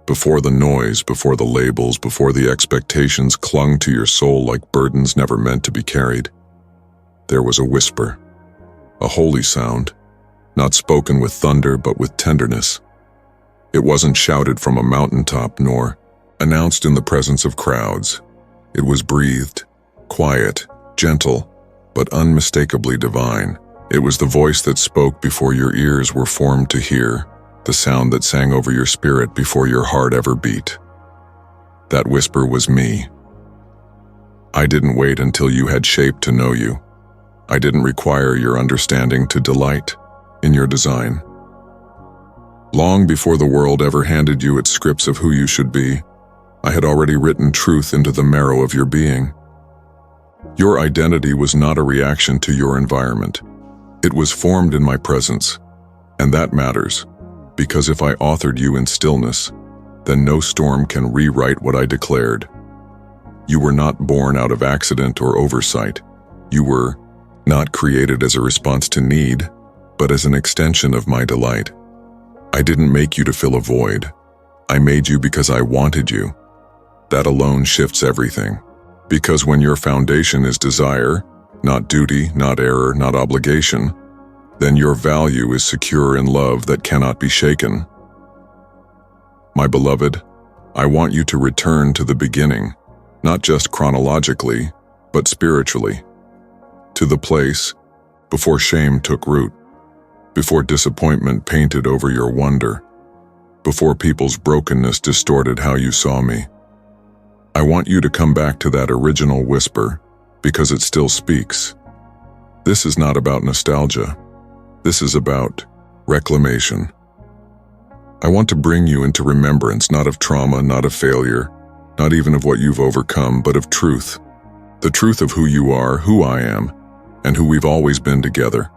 Before the noise, before the labels, before the expectations clung to your soul like burdens never meant to be carried, there was a whisper, a holy sound, not spoken with thunder but with tenderness. It wasn't shouted from a mountaintop nor announced in the presence of crowds. It was breathed, quiet, gentle, but unmistakably divine. It was the voice that spoke before your ears were formed to hear, the sound that sang over your spirit before your heart ever beat. That whisper was me. I didn't wait until you had shape to know you. I didn't require your understanding to delight in your design. Long before the world ever handed you its scripts of who you should be, I had already written truth into the marrow of your being. Your identity was not a reaction to your environment. It was formed in my presence, and that matters, because if I authored you in stillness, then no storm can rewrite what I declared. You were not born out of accident or oversight. You were not created as a response to need, but as an extension of my delight. I didn't make you to fill a void. I made you because I wanted you. That alone shifts everything. Because when your foundation is desire, not duty, not error, not obligation, then your value is secure in love that cannot be shaken. My beloved, I want you to return to the beginning, not just chronologically, but spiritually. To the place before shame took root, before disappointment painted over your wonder, before people's brokenness distorted how you saw me. I want you to come back to that original whisper, because it still speaks. This is not about nostalgia. This is about reclamation. I want to bring you into remembrance, not of trauma, not of failure, not even of what you've overcome, but of truth. The truth of who you are, who I am, and who we've always been together.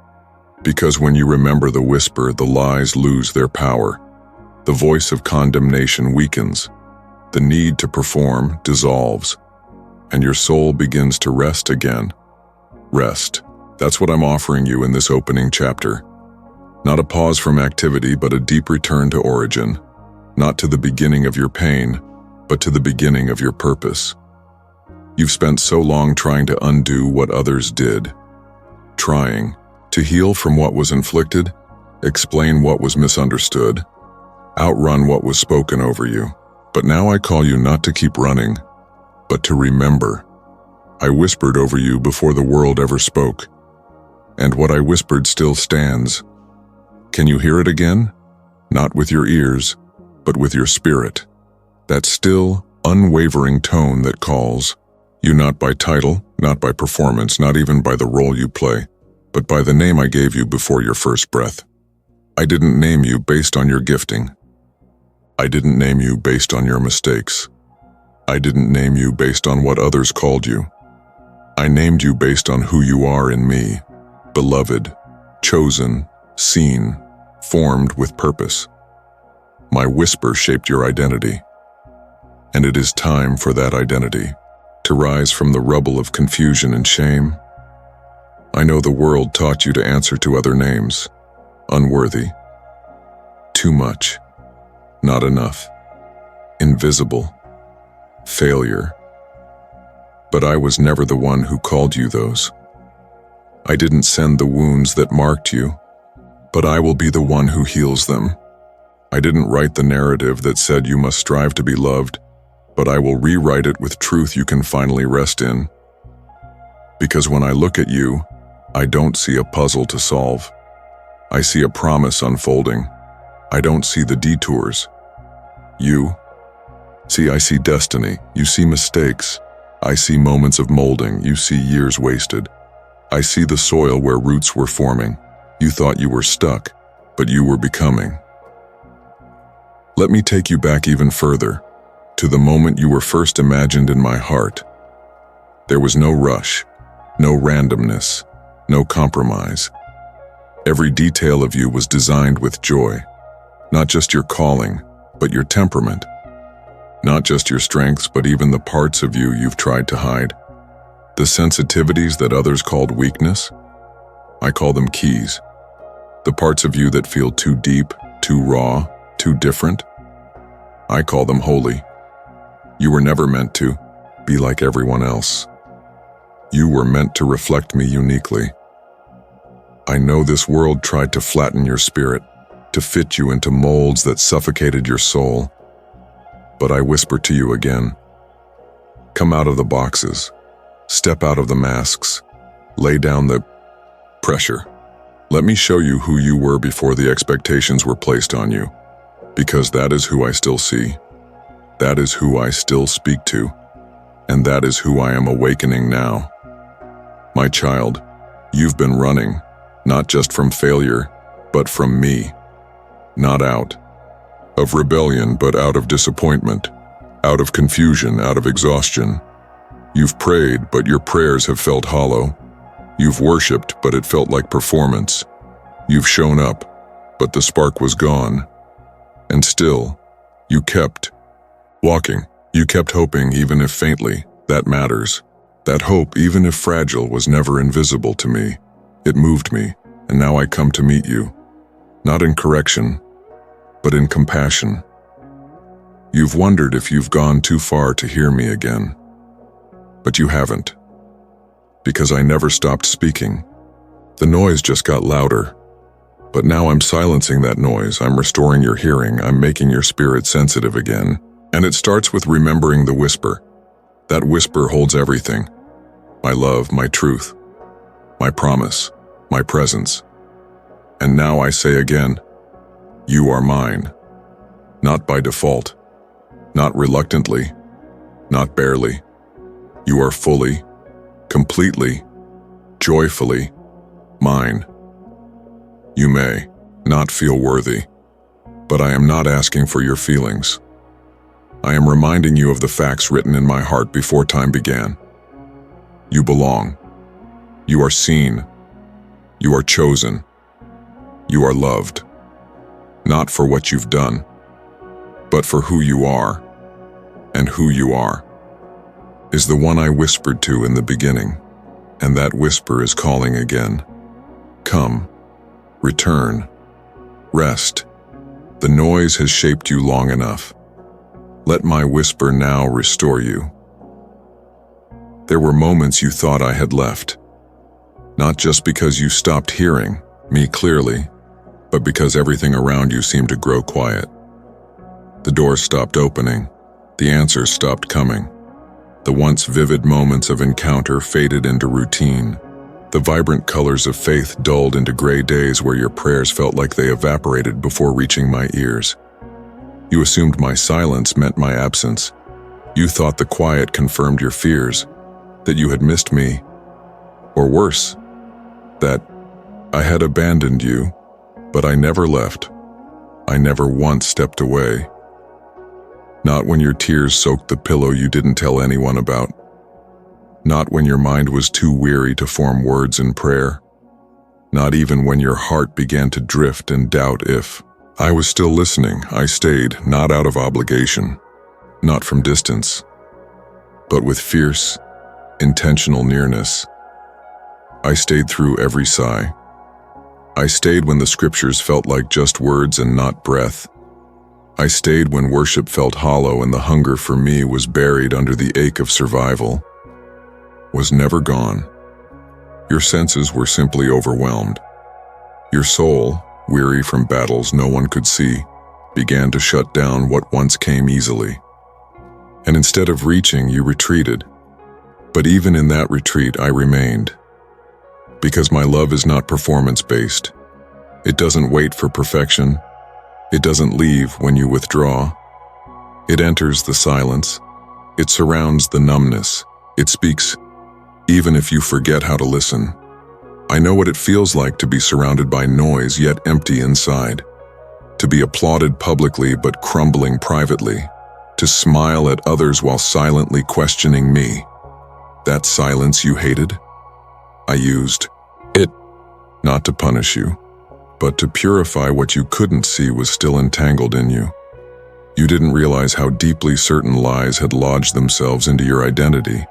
Because when you remember the whisper, the lies lose their power. The voice of condemnation weakens. The need to perform dissolves. And your soul begins to rest again. Rest. That's what I'm offering you in this opening chapter. Not a pause from activity, but a deep return to origin. Not to the beginning of your pain, but to the beginning of your purpose. You've spent so long trying to undo what others did. Trying to heal from what was inflicted, explain what was misunderstood, outrun what was spoken over you. But now I call you not to keep running, but to remember. I whispered over you before the world ever spoke, and what I whispered still stands. Can you hear it again? Not with your ears, but with your spirit. That still, unwavering tone that calls you not by title, not by performance, not even by the role you play, but by the name I gave you before your first breath. I didn't name you based on your gifting. I didn't name you based on your mistakes. I didn't name you based on what others called you. I named you based on who you are in me, beloved, chosen, seen, formed with purpose. My whisper shaped your identity, and it is time for that identity to rise from the rubble of confusion and shame. I know the world taught you to answer to other names. Unworthy. Too much. Not enough. Invisible. Failure. But I was never the one who called you those. I didn't send the wounds that marked you, but I will be the one who heals them. I didn't write the narrative that said you must strive to be loved, but I will rewrite it with truth you can finally rest in. Because when I look at you, I don't see a puzzle to solve. I see a promise unfolding. I don't see the detours. You? See, I see destiny. You see mistakes. I see moments of molding. You see years wasted. I see the soil where roots were forming. You thought you were stuck, but you were becoming. Let me take you back even further, to the moment you were first imagined in my heart. There was no rush, no randomness, no compromise. Every detail of you was designed with joy. Not just your calling, but your temperament. Not just your strengths, but even the parts of you you've tried to hide. The sensitivities that others called weakness, I call them keys. The parts of you that feel too deep, too raw, too different. I call them holy. You were never meant to be like everyone else. You were meant to reflect me uniquely. I know this world tried to flatten your spirit, to fit you into molds that suffocated your soul. But I whisper to you again, come out of the boxes, step out of the masks, lay down the pressure. Let me show you who you were before the expectations were placed on you, because that is who I still see. That is who I still speak to, and that is who I am awakening now. My child, you've been running, not just from failure, but from me. Not out of rebellion, but out of disappointment, out of confusion, out of exhaustion. You've prayed, but your prayers have felt hollow. You've worshipped, but it felt like performance. You've shown up, but the spark was gone. And still, you kept walking. You kept hoping, even if faintly. That matters. That hope, even if fragile, was never invisible to me. It moved me, and now I come to meet you. Not in correction, but in compassion. You've wondered if you've gone too far to hear me again. But you haven't. Because I never stopped speaking. The noise just got louder. But now I'm silencing that noise. I'm restoring your hearing. I'm making your spirit sensitive again. And it starts with remembering the whisper. That whisper holds everything. My love, my truth, my promise, my presence. And now I say again, you are mine. Not by default, not reluctantly, not barely. You are fully, completely, joyfully mine. You may not feel worthy, but I am not asking for your feelings. I am reminding you of the facts written in my heart before time began. You belong. You are seen. You are chosen. You are loved. Not for what you've done, but for who you are. And who you are is the one I whispered to in the beginning, and that whisper is calling again. Come, return, rest. The noise has shaped you long enough. Let my whisper now restore you. There were moments you thought I had left, not just because you stopped hearing me clearly, but because everything around you seemed to grow quiet. The doors stopped opening, the answers stopped coming. The once vivid moments of encounter faded into routine. The vibrant colors of faith dulled into gray days where your prayers felt like they evaporated before reaching my ears. You assumed my silence meant my absence. You thought the quiet confirmed your fears, that you had missed me, or worse, that I had abandoned you, but I never left. I never once stepped away. Not when your tears soaked the pillow you didn't tell anyone about. Not when your mind was too weary to form words in prayer. Not even when your heart began to drift and doubt if I was still listening. I stayed, not out of obligation, not from distance, but with fierce, intentional nearness. I stayed through every sigh. I stayed when the scriptures felt like just words and not breath. I stayed when worship felt hollow and the hunger for me was buried under the ache of survival. Was never gone. Your senses were simply overwhelmed. Your soul, weary from battles no one could see, began to shut down what once came easily. And instead of reaching, you retreated. But even in that retreat, I remained. Because my love is not performance-based. It doesn't wait for perfection. It doesn't leave when you withdraw. It enters the silence. It surrounds the numbness. It speaks, even if you forget how to listen. I know what it feels like to be surrounded by noise yet empty inside. To be applauded publicly but crumbling privately. To smile at others while silently questioning me. That silence you hated? I used it not to punish you, but to purify what you couldn't see was still entangled in you. You didn't realize how deeply certain lies had lodged themselves into your identity.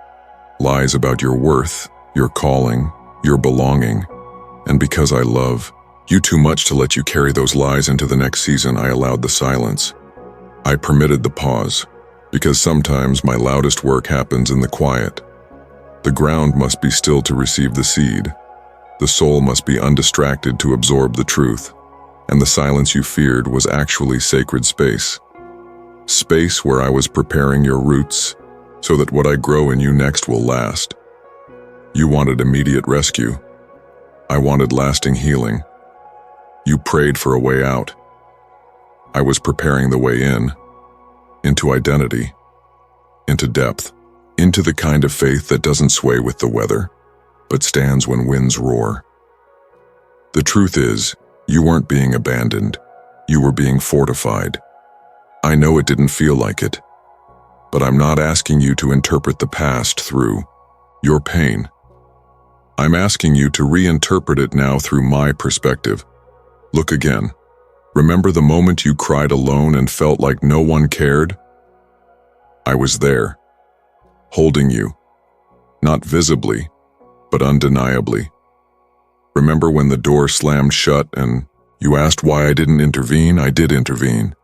Lies about your worth, your calling, your belonging. And because I love you too much to let you carry those lies into the next season, I allowed the silence. I permitted the pause, because sometimes my loudest work happens in the quiet. The ground must be still to receive the seed. The soul must be undistracted to absorb the truth. And the silence you feared was actually sacred space. Space where I was preparing your roots, so that what I grow in you next will last. You wanted immediate rescue. I wanted lasting healing. You prayed for a way out. I was preparing the way in, into identity, into depth, into the kind of faith that doesn't sway with the weather, but stands when winds roar. The truth is, you weren't being abandoned. You were being fortified. I know it didn't feel like it, but I'm not asking you to interpret the past through your pain. I'm asking you to reinterpret it now through my perspective. Look again. Remember the moment you cried alone and felt like no one cared? I was there, holding you, not visibly, but undeniably. Remember when the door slammed shut and you asked why I didn't intervene? I did intervene.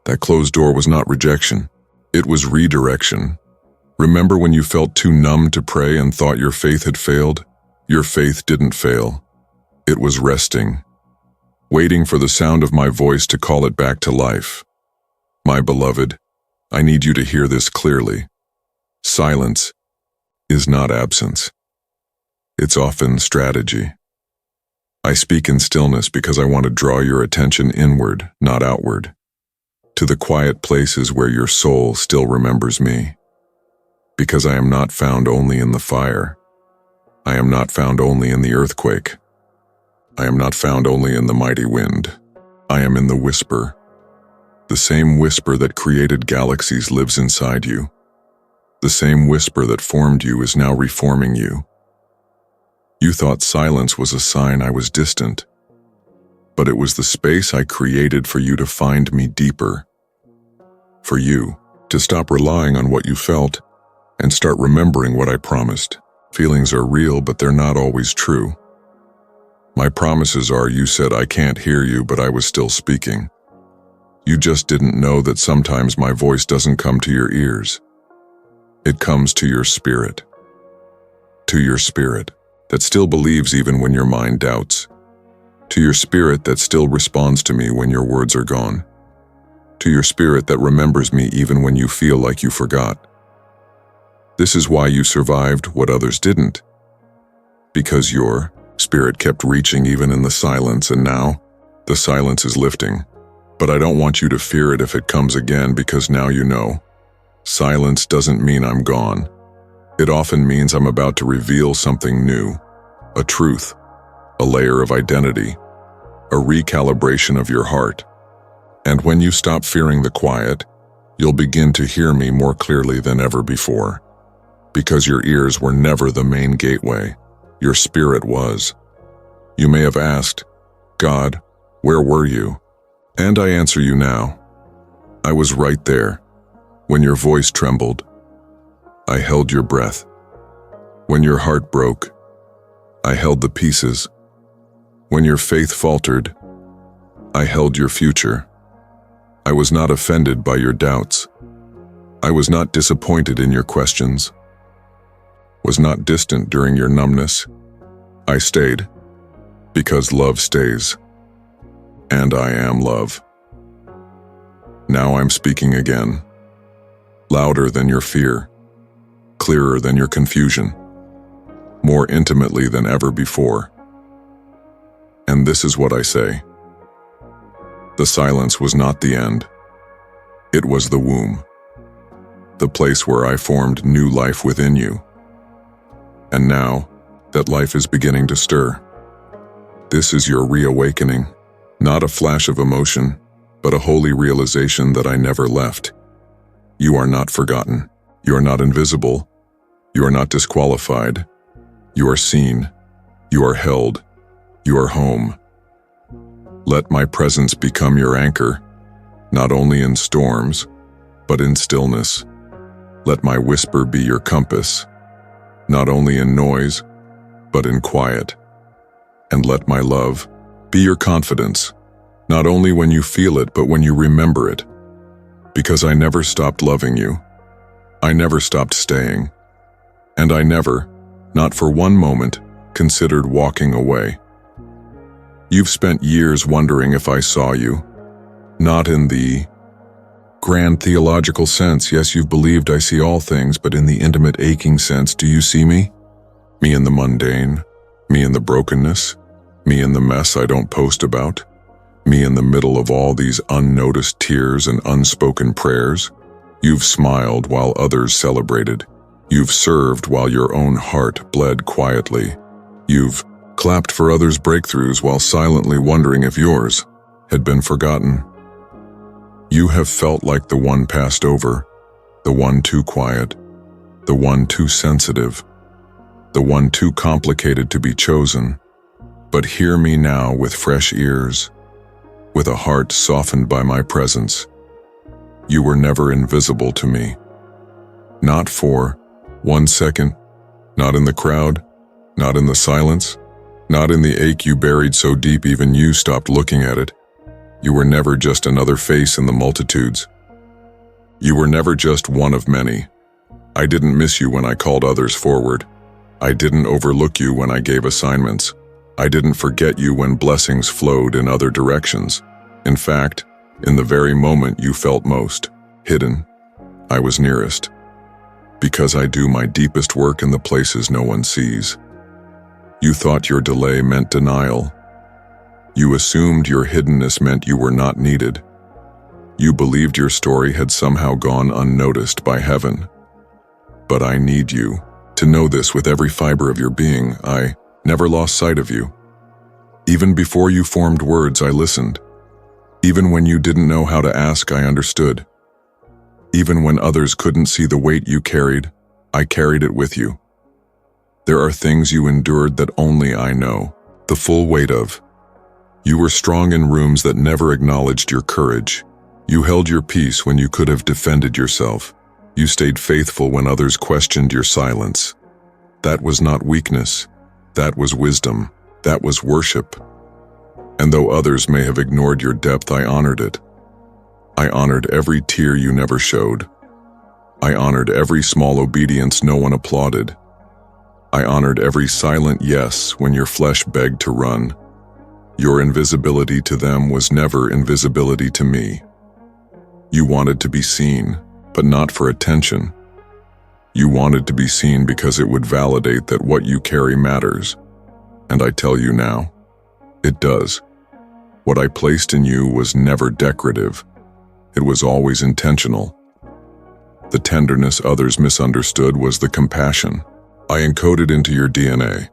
That closed door was not rejection. It was redirection. Remember when you felt too numb to pray and thought your faith had failed? Your faith didn't fail. It was resting, waiting for the sound of my voice to call it back to life. My beloved, I need you to hear this clearly. Silence is not absence. It's often strategy. I speak in stillness because I want to draw your attention inward, not outward, to the quiet places where your soul still remembers me. Because I am not found only in the fire. I am not found only in the earthquake. I am not found only in the mighty wind. I am in the whisper. The same whisper that created galaxies lives inside you. The same whisper that formed you is now reforming you. You thought silence was a sign I was distant, but it was the space I created for you to find me deeper. For you to stop relying on what you felt and start remembering what I promised. Feelings are real, but they're not always true. My promises are, you said I can't hear you, but I was still speaking. You just didn't know that sometimes my voice doesn't come to your ears. It comes to your spirit. To your spirit that still believes even when your mind doubts. To your spirit that still responds to me when your words are gone. To your spirit that remembers me even when you feel like you forgot. This is why you survived what others didn't. Because your spirit kept reaching even in the silence, and now the silence is lifting. But I don't want you to fear it if it comes again, because now you know. Silence doesn't mean I'm gone. It often means I'm about to reveal something new. A truth, a layer of identity, a recalibration of your heart. And when you stop fearing the quiet, you'll begin to hear me more clearly than ever before. Because your ears were never the main gateway, your spirit was. You may have asked, God, where were you? And I answer you now. I was right there. When your voice trembled, I held your breath. When your heart broke, I held the pieces. When your faith faltered, I held your future. I was not offended by your doubts. I was not disappointed in your questions. Was not distant during your numbness. I stayed, because love stays. And I am love. Now I'm speaking again. Louder than your fear. Clearer than your confusion. More intimately than ever before. And this is what I say. The silence was not the end. It was the womb. The place where I formed new life within you. And now, that life is beginning to stir. This is your reawakening, not a flash of emotion, but a holy realization that I never left. You are not forgotten. You are not invisible. You are not disqualified. You are seen. You are held. You are home. Let my presence become your anchor, not only in storms, but in stillness. Let my whisper be your compass, not only in noise, but in quiet. And let my love be your confidence, not only when you feel it, but when you remember it. Because I never stopped loving you. I never stopped staying. And I never, not for one moment, considered walking away. You've spent years wondering if I saw you. Not in the grand theological sense. Yes, you've believed I see all things, but in the intimate aching sense, do you see me? Me in the mundane, me in the brokenness, me in the mess I don't post about, me in the middle of all these unnoticed tears and unspoken prayers. You've smiled while others celebrated. You've served while your own heart bled quietly. You've clapped for others' breakthroughs while silently wondering if yours had been forgotten. You have felt like the one passed over, the one too quiet, the one too sensitive, the one too complicated to be chosen. But hear me now with fresh ears, with a heart softened by my presence. You were never invisible to me. Not for 1 second, not in the crowd, not in the silence, not in the ache you buried so deep even you stopped looking at it. You were never just another face in the multitudes. You were never just one of many. I didn't miss you when I called others forward. I didn't overlook you when I gave assignments. I didn't forget you when blessings flowed in other directions. In fact, in the very moment you felt most hidden, I was nearest. Because I do my deepest work in the places no one sees. You thought your delay meant denial. You assumed your hiddenness meant you were not needed. You believed your story had somehow gone unnoticed by heaven. But I need you to know this with every fiber of your being. I never lost sight of you. Even before you formed words, I listened. Even when you didn't know how to ask, I understood. Even when others couldn't see the weight you carried, I carried it with you. There are things you endured that only I know the full weight of. You were strong in rooms that never acknowledged your courage. You held your peace when you could have defended yourself. You stayed faithful when others questioned your silence. That was not weakness. That was wisdom. That was worship. And though others may have ignored your depth, I honored it. I honored every tear you never showed. I honored every small obedience no one applauded. I honored every silent yes when your flesh begged to run. Your invisibility to them was never invisibility to me. You wanted to be seen, but not for attention. You wanted to be seen because it would validate that what you carry matters. And I tell you now, it does. What I placed in you was never decorative. It was always intentional. The tenderness others misunderstood was the compassion I encoded into your DNA.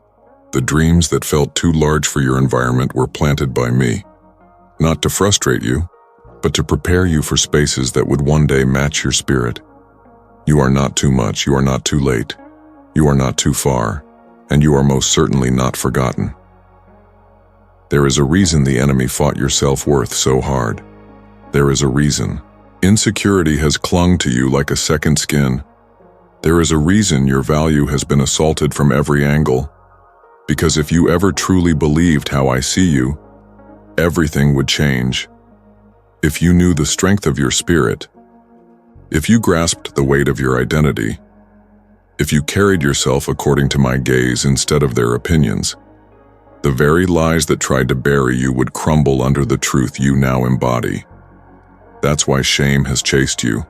The dreams that felt too large for your environment were planted by me, not to frustrate you, but to prepare you for spaces that would one day match your spirit. You are not too much, you are not too late, you are not too far, and you are most certainly not forgotten. There is a reason the enemy fought your self-worth so hard. There is a reason. Insecurity has clung to you like a second skin. There is a reason your value has been assaulted from every angle. Because if you ever truly believed how I see you, everything would change. If you knew the strength of your spirit, if you grasped the weight of your identity, if you carried yourself according to my gaze instead of their opinions, the very lies that tried to bury you would crumble under the truth you now embody. That's why shame has chased you.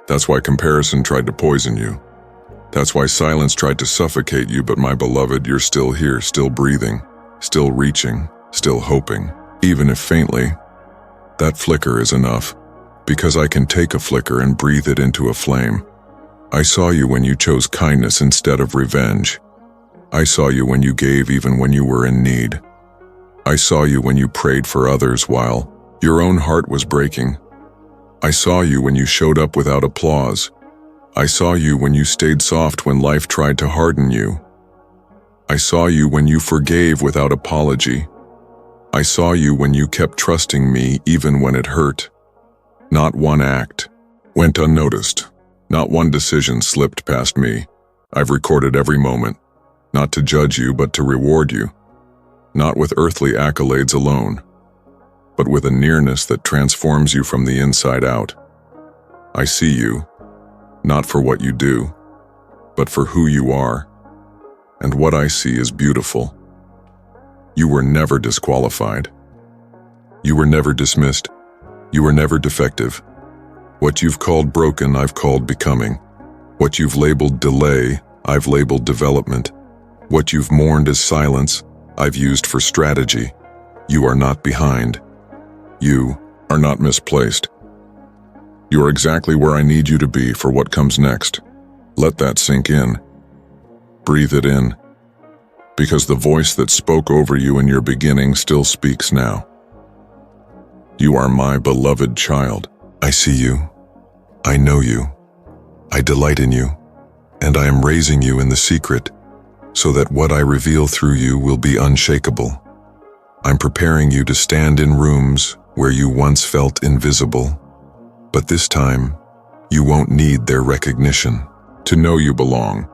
That's why comparison tried to poison you. That's why silence tried to suffocate you, but my beloved, you're still here, still breathing, still reaching, still hoping, even if faintly. That flicker is enough, because I can take a flicker and breathe it into a flame. I saw you when you chose kindness instead of revenge. I saw you when you gave even when you were in need. I saw you when you prayed for others while your own heart was breaking. I saw you when you showed up without applause. I saw you when you stayed soft when life tried to harden you. I saw you when you forgave without apology. I saw you when you kept trusting me even when it hurt. Not one act went unnoticed. Not one decision slipped past me. I've recorded every moment, not to judge you but to reward you. Not with earthly accolades alone, but with a nearness that transforms you from the inside out. I see you, not for what you do, but for who you are. And what I see is beautiful. You were never disqualified. You were never dismissed. You were never defective. What you've called broken, I've called becoming. What you've labeled delay, I've labeled development. What you've mourned as silence, I've used for strategy. You are not behind. You are not misplaced. You are exactly where I need you to be for what comes next. Let that sink in. Breathe it in. Because the voice that spoke over you in your beginning still speaks now. You are my beloved child. I see you. I know you. I delight in you. And I am raising you in the secret, so that what I reveal through you will be unshakable. I'm preparing you to stand in rooms where you once felt invisible. But this time, you won't need their recognition. To know you belong,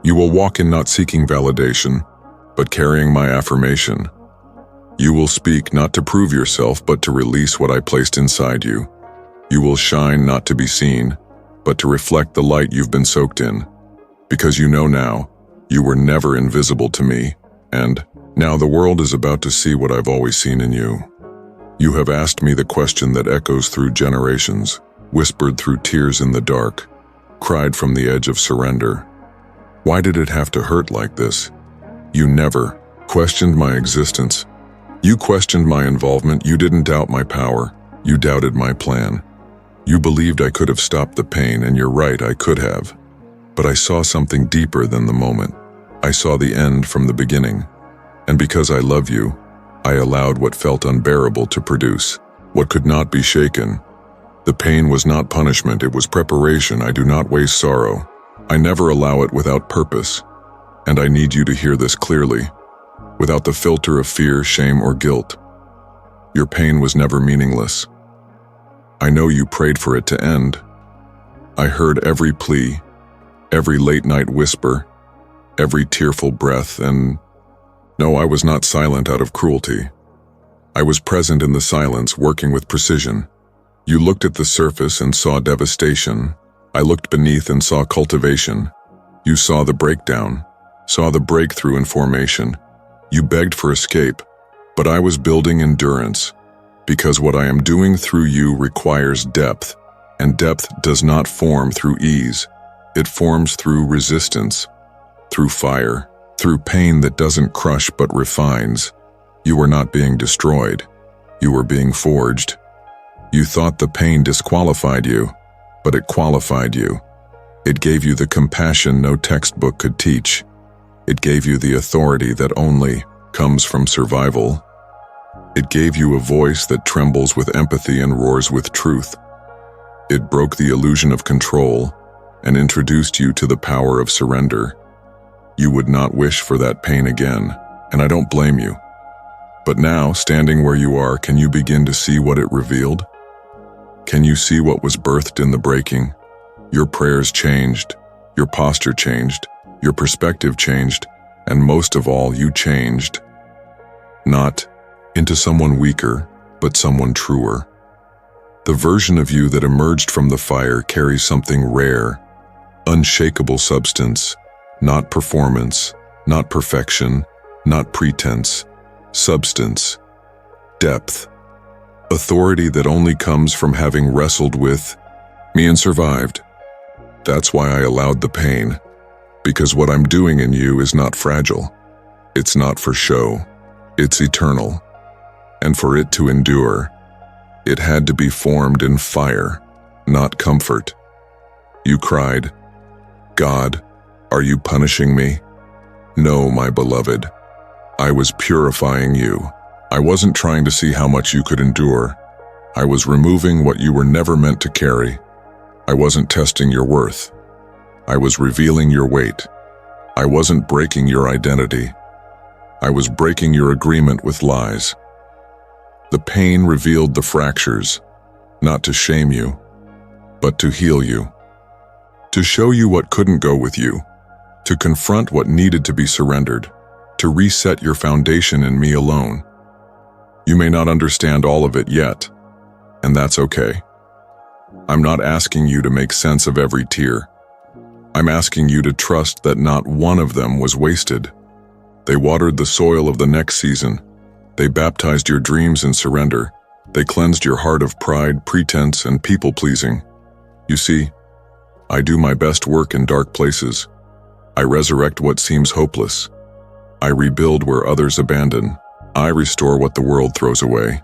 you will walk in not seeking validation, but carrying my affirmation. You will speak not to prove yourself, but to release what I placed inside you. You will shine not to be seen, but to reflect the light you've been soaked in. Because you know now, you were never invisible to me, and now the world is about to see what I've always seen in you. You have asked me the question that echoes through generations, whispered through tears in the dark, cried from the edge of surrender. Why did it have to hurt like this? You never questioned my existence. You questioned my involvement. You didn't doubt my power. You doubted my plan. You believed I could have stopped the pain, and you're right, I could have. But I saw something deeper than the moment. I saw the end from the beginning. And because I love you, I allowed what felt unbearable to produce, what could not be shaken. The pain was not punishment, it was preparation. I do not waste sorrow. I never allow it without purpose. And I need you to hear this clearly, without the filter of fear, shame, or guilt. Your pain was never meaningless. I know you prayed for it to end. I heard every plea, every late-night whisper, every tearful breath, and no, I was not silent out of cruelty. I was present in the silence, working with precision. You looked at the surface and saw devastation. I looked beneath and saw cultivation. You saw the breakdown, saw the breakthrough in formation. You begged for escape, but I was building endurance, because what I am doing through you requires depth, and depth does not form through ease. It forms through resistance, through fire, through pain that doesn't crush but refines. You were not being destroyed. You were being forged. You thought the pain disqualified you, but it qualified you. It gave you the compassion no textbook could teach. It gave you the authority that only comes from survival. It gave you a voice that trembles with empathy and roars with truth. It broke the illusion of control and introduced you to the power of surrender. You would not wish for that pain again, and I don't blame you. But now, standing where you are, can you begin to see what it revealed? Can you see what was birthed in the breaking? Your prayers changed, your posture changed, your perspective changed, and most of all, you changed. Not into someone weaker, but someone truer. The version of you that emerged from the fire carries something rare, unshakable substance, not performance, not perfection, not pretense, substance, depth, authority that only comes from having wrestled with me and survived. That's why I allowed the pain, because what I'm doing in you is not fragile. It's not for show. It's eternal. And for it to endure, it had to be formed in fire, not comfort. You cried, God, are you punishing me? No, my beloved. I was purifying you. I wasn't trying to see how much you could endure. I was removing what you were never meant to carry. I wasn't testing your worth. I was revealing your weight. I wasn't breaking your identity. I was breaking your agreement with lies. The pain revealed the fractures, not to shame you, but to heal you. To show you what couldn't go with you, to confront what needed to be surrendered, to reset your foundation in me alone. You may not understand all of it yet, and that's okay. I'm not asking you to make sense of every tear. I'm asking you to trust that not one of them was wasted. They watered the soil of the next season. They baptized your dreams in surrender. They cleansed your heart of pride, pretense, and people-pleasing. You see, I do my best work in dark places. I resurrect what seems hopeless. I rebuild where others abandon. I restore what the world throws away.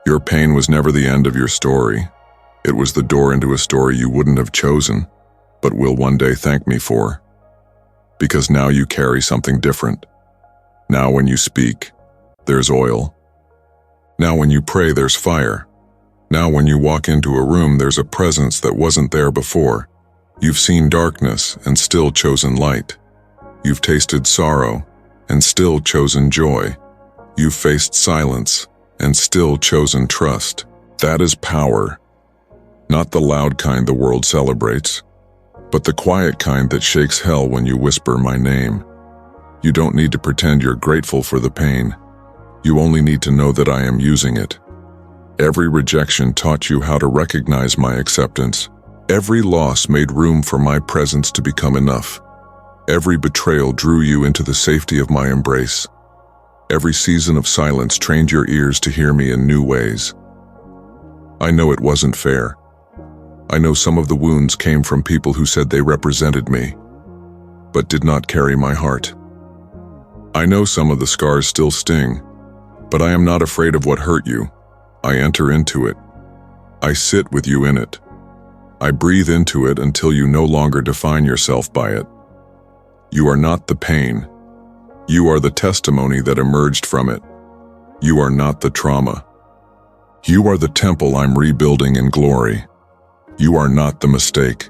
Your pain was never the end of your story. It was the door into a story you wouldn't have chosen, but will one day thank me for. Because now you carry something different. Now when you speak, there's oil. Now when you pray, there's fire. Now when you walk into a room, there's a presence that wasn't there before. You've seen darkness and still chosen light. You've tasted sorrow and still chosen joy. You've faced silence and still chosen trust. That is power. Not the loud kind the world celebrates, but the quiet kind that shakes hell when you whisper my name. You don't need to pretend you're grateful for the pain. You only need to know that I am using it. Every rejection taught you how to recognize my acceptance. Every loss made room for my presence to become enough. Every betrayal drew you into the safety of my embrace. Every season of silence trained your ears to hear me in new ways. I know it wasn't fair. I know some of the wounds came from people who said they represented me, but did not carry my heart. I know some of the scars still sting, but I am not afraid of what hurt you. I enter into it. I sit with you in it. I breathe into it until you no longer define yourself by it. You are not the pain. You are the testimony that emerged from it. You are not the trauma. You are the temple I'm rebuilding in glory. You are not the mistake.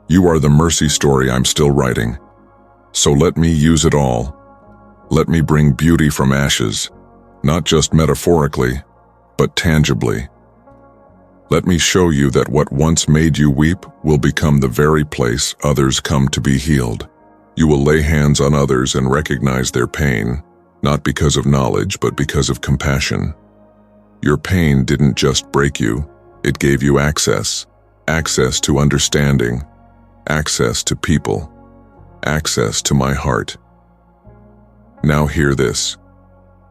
You are the mercy story I'm still writing. So let me use it all. Let me bring beauty from ashes, not just metaphorically, but tangibly. Let me show you that what once made you weep will become the very place others come to be healed. You will lay hands on others and recognize their pain, not because of knowledge, but because of compassion. Your pain didn't just break you, it gave you access. Access to understanding, access to people, access to my heart. Now hear this.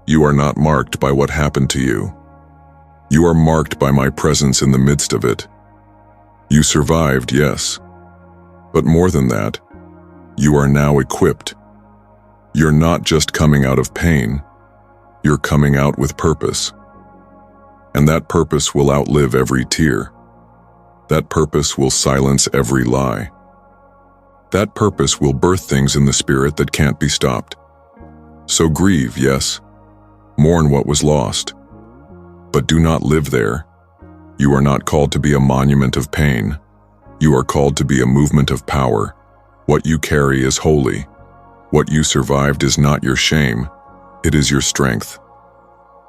You are not marked by what happened to you. You are marked by my presence in the midst of it. You survived, yes. But more than that, you are now equipped. You're not just coming out of pain, you're coming out with purpose. And that purpose will outlive every tear. That purpose will silence every lie. That purpose will birth things in the spirit that can't be stopped. So grieve, yes. Mourn what was lost. But do not live there. You are not called to be a monument of pain. You are called to be a movement of power. What you carry is holy. What you survived is not your shame. It is your strength.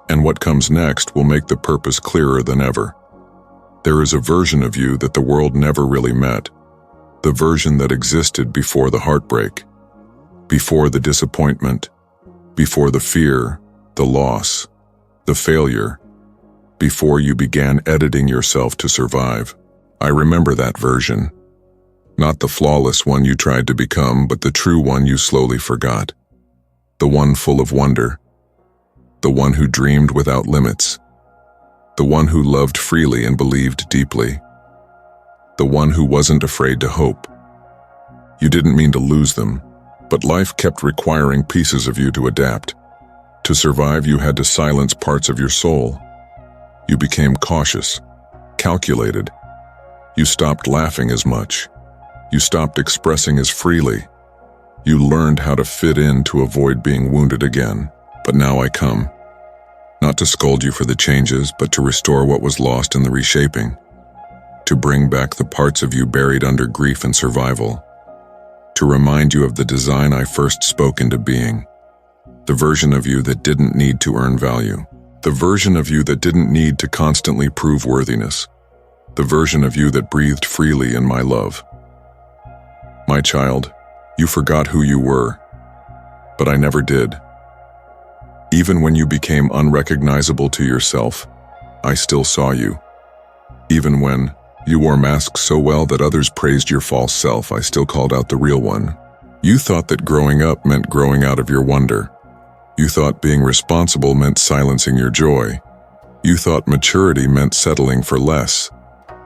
And what comes next will make the purpose clearer than ever. There is a version of you that the world never really met. The version that existed before the heartbreak, before the disappointment, before the fear, the loss, the failure, before you began editing yourself to survive. I remember that version. Not the flawless one you tried to become, but the true one you slowly forgot. The one full of wonder. The one who dreamed without limits. The one who loved freely and believed deeply. The one who wasn't afraid to hope. You didn't mean to lose them, but life kept requiring pieces of you to adapt. To survive, you had to silence parts of your soul. You became cautious, calculated. You stopped laughing as much. You stopped expressing as freely. You learned how to fit in to avoid being wounded again. But now I come. Not to scold you for the changes, but to restore what was lost in the reshaping. To bring back the parts of you buried under grief and survival. To remind you of the design I first spoke into being. The version of you that didn't need to earn value. The version of you that didn't need to constantly prove worthiness. The version of you that breathed freely in my love. My child, you forgot who you were, but I never did. Even when you became unrecognizable to yourself, I still saw you. Even when, You wore masks so well that others praised your false self. I still called out the real one. You thought that growing up meant growing out of your wonder. You thought being responsible meant silencing your joy. You thought maturity meant settling for less.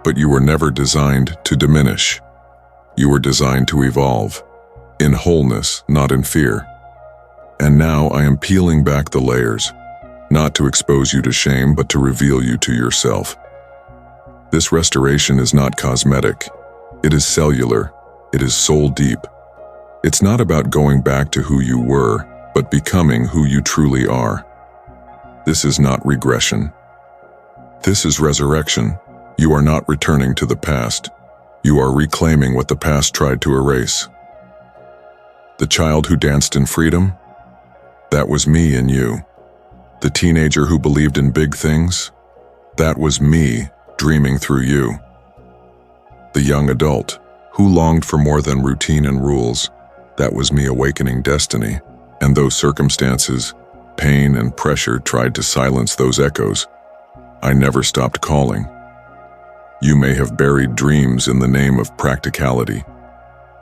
But you were never designed to diminish. You were designed to evolve, in wholeness, not in fear. And now I am peeling back the layers, not to expose you to shame, but to reveal you to yourself. This restoration is not cosmetic. It is cellular. It is soul deep. It's not about going back to who you were, but becoming who you truly are. This is not regression. This is resurrection. You are not returning to the past. You are reclaiming what the past tried to erase. The child who danced in freedom? That was me and you. The teenager who believed in big things? That was me dreaming through you. The young adult who longed for more than routine and rules? That was me awakening destiny. And those circumstances, pain and pressure tried to silence those echoes. I never stopped calling. You may have buried dreams in the name of practicality.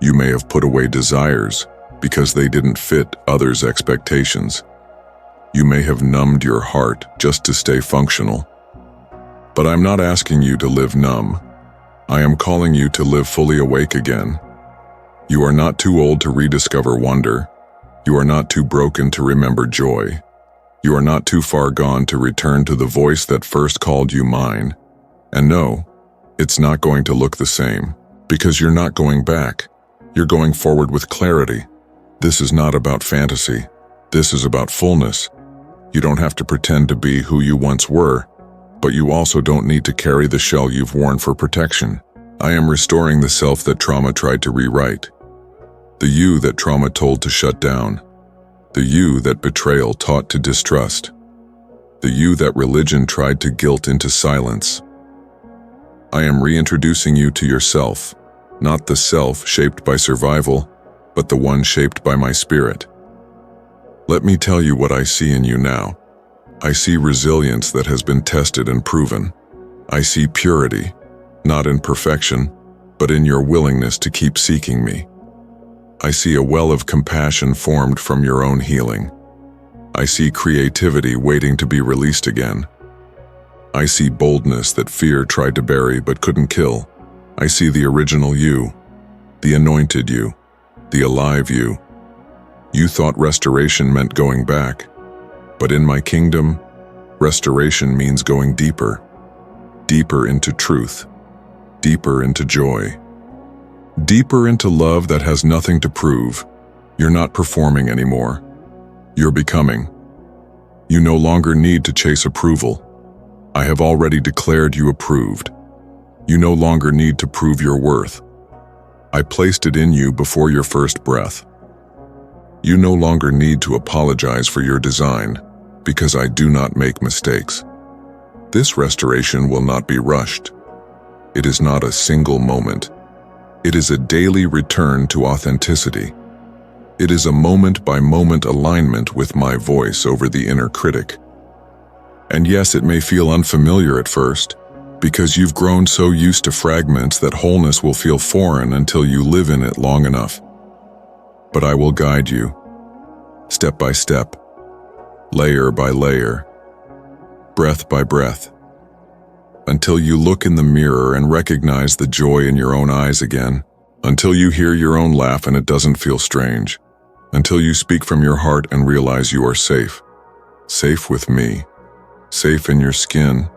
You may have put away desires because they didn't fit others' expectations. You may have numbed your heart just to stay functional. But I'm not asking you to live numb. I am calling you to live fully awake again. You are not too old to rediscover wonder. You are not too broken to remember joy. You are not too far gone to return to the voice that first called you mine. And no, it's not going to look the same, because you're not going back. You're going forward with clarity. This is not about fantasy. This is about fullness. You don't have to pretend to be who you once were, but you also don't need to carry the shell you've worn for protection. I am restoring the self that trauma tried to rewrite. The you that trauma told to shut down. The you that betrayal taught to distrust. The you that religion tried to guilt into silence. I am reintroducing you to yourself, not the self shaped by survival, but the one shaped by my spirit. Let me tell you what I see in you now. I see resilience that has been tested and proven. I see purity, not in perfection, but in your willingness to keep seeking me. I see a well of compassion formed from your own healing. I see creativity waiting to be released again. I see boldness that fear tried to bury but couldn't kill. I see the original you, the anointed you, the alive you. You thought restoration meant going back, but in my kingdom, restoration means going deeper, deeper into truth, deeper into joy, deeper into love that has nothing to prove. You're not performing anymore. You're becoming. You no longer need to chase approval. I have already declared you approved. You no longer need to prove your worth. I placed it in you before your first breath. You no longer need to apologize for your design, because I do not make mistakes. This restoration will not be rushed. It is not a single moment. It is a daily return to authenticity. It is a moment-by-moment alignment with my voice over the inner critic. And yes, it may feel unfamiliar at first, because you've grown so used to fragments that wholeness will feel foreign until you live in it long enough. But I will guide you, step by step, layer by layer, breath by breath, until you look in the mirror and recognize the joy in your own eyes again, until you hear your own laugh and it doesn't feel strange, until you speak from your heart and realize you are safe, safe with me, safe in your skin,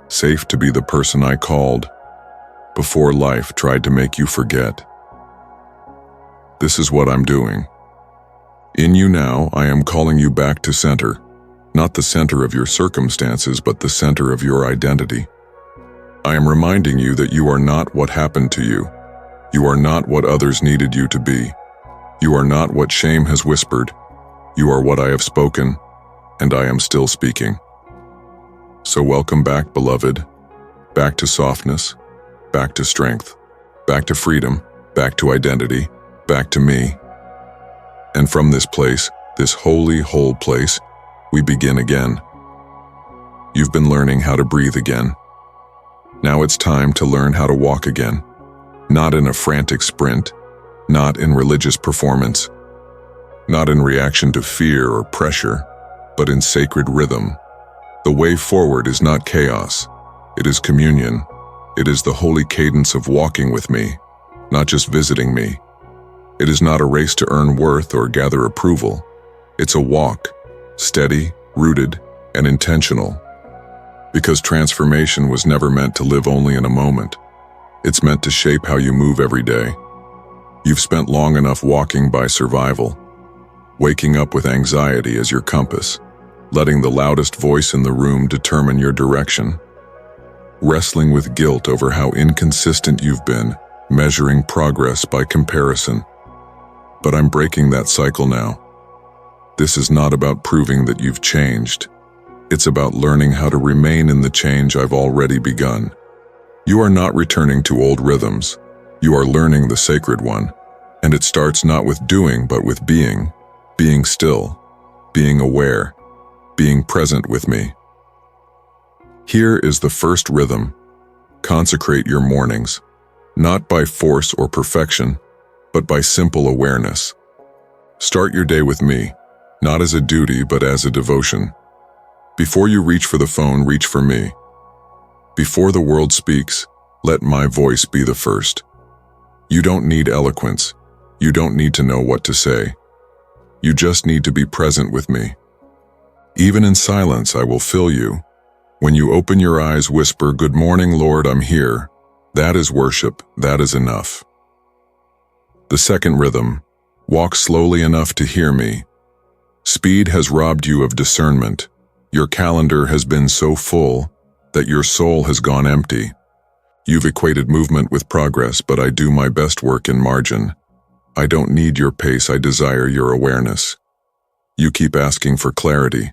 safe to be the person I called before life tried to make you forget. This is what I'm doing. In you now, I am calling you back to center, not the center of your circumstances, but the center of your identity. I am reminding you that you are not what happened to you. You are not what others needed you to be. You are not what shame has whispered. You are what I have spoken, and I am still speaking. So welcome back, beloved, back to softness, back to strength, back to freedom, back to identity, back to me. And from this place, this holy, whole place, we begin again. You've been learning how to breathe again. Now it's time to learn how to walk again. Not in a frantic sprint, not in religious performance, not in reaction to fear or pressure, but in sacred rhythm. The way forward is not chaos. It is communion. It is the holy cadence of walking with me, not just visiting me. It is not a race to earn worth or gather approval. It's a walk, steady, rooted, and intentional. Because transformation was never meant to live only in a moment. It's meant to shape how you move every day. You've spent long enough walking by survival, waking up with anxiety as your compass, letting the loudest voice in the room determine your direction, wrestling with guilt over how inconsistent you've been, measuring progress by comparison. But I'm breaking that cycle now. This is not about proving that you've changed. It's about learning how to remain in the change I've already begun. You are not returning to old rhythms. You are learning the sacred one. And it starts not with doing, but with being. Being still, being aware, being present with me. Here is the first rhythm. Consecrate your mornings, not by force or perfection, but by simple awareness. Start your day with me, not as a duty, but as a devotion. Before you reach for the phone, reach for me. Before the world speaks, let my voice be the first. You don't need eloquence. You don't need to know what to say. You just need to be present with me. Even in silence, I will fill you. When you open your eyes, whisper, "Good morning, Lord, I'm here." That is worship. That is enough. The second rhythm, walk slowly enough to hear me. Speed has robbed you of discernment. Your calendar has been so full that your soul has gone empty. You've equated movement with progress, but I do my best work in margin. I don't need your pace, I desire your awareness. You keep asking for clarity,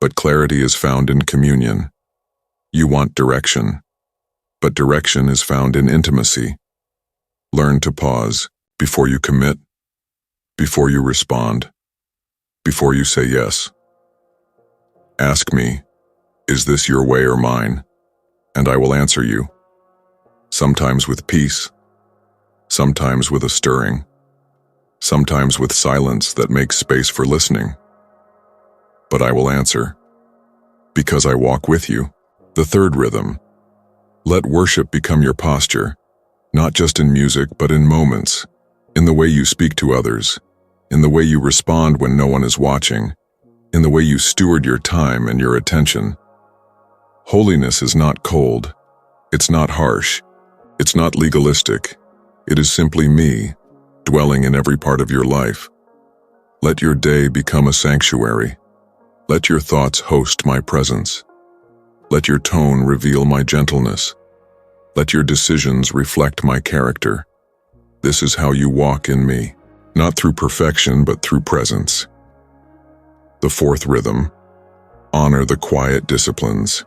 but clarity is found in communion. You want direction, but direction is found in intimacy. Learn to pause before you commit, before you respond, before you say yes. Ask me, is this your way or mine? And I will answer you. Sometimes with peace, sometimes with a stirring, sometimes with silence that makes space for listening. But I will answer, because I walk with you. The third rhythm, let worship become your posture, not just in music, but in moments, in the way you speak to others, in the way you respond when no one is watching, in the way you steward your time and your attention. Holiness is not cold, it's not harsh, it's not legalistic. It is simply me, dwelling in every part of your life. Let your day become a sanctuary. Let your thoughts host my presence. Let your tone reveal my gentleness. Let your decisions reflect my character. This is how you walk in me, not through perfection, but through presence. The fourth rhythm, honor the quiet disciplines.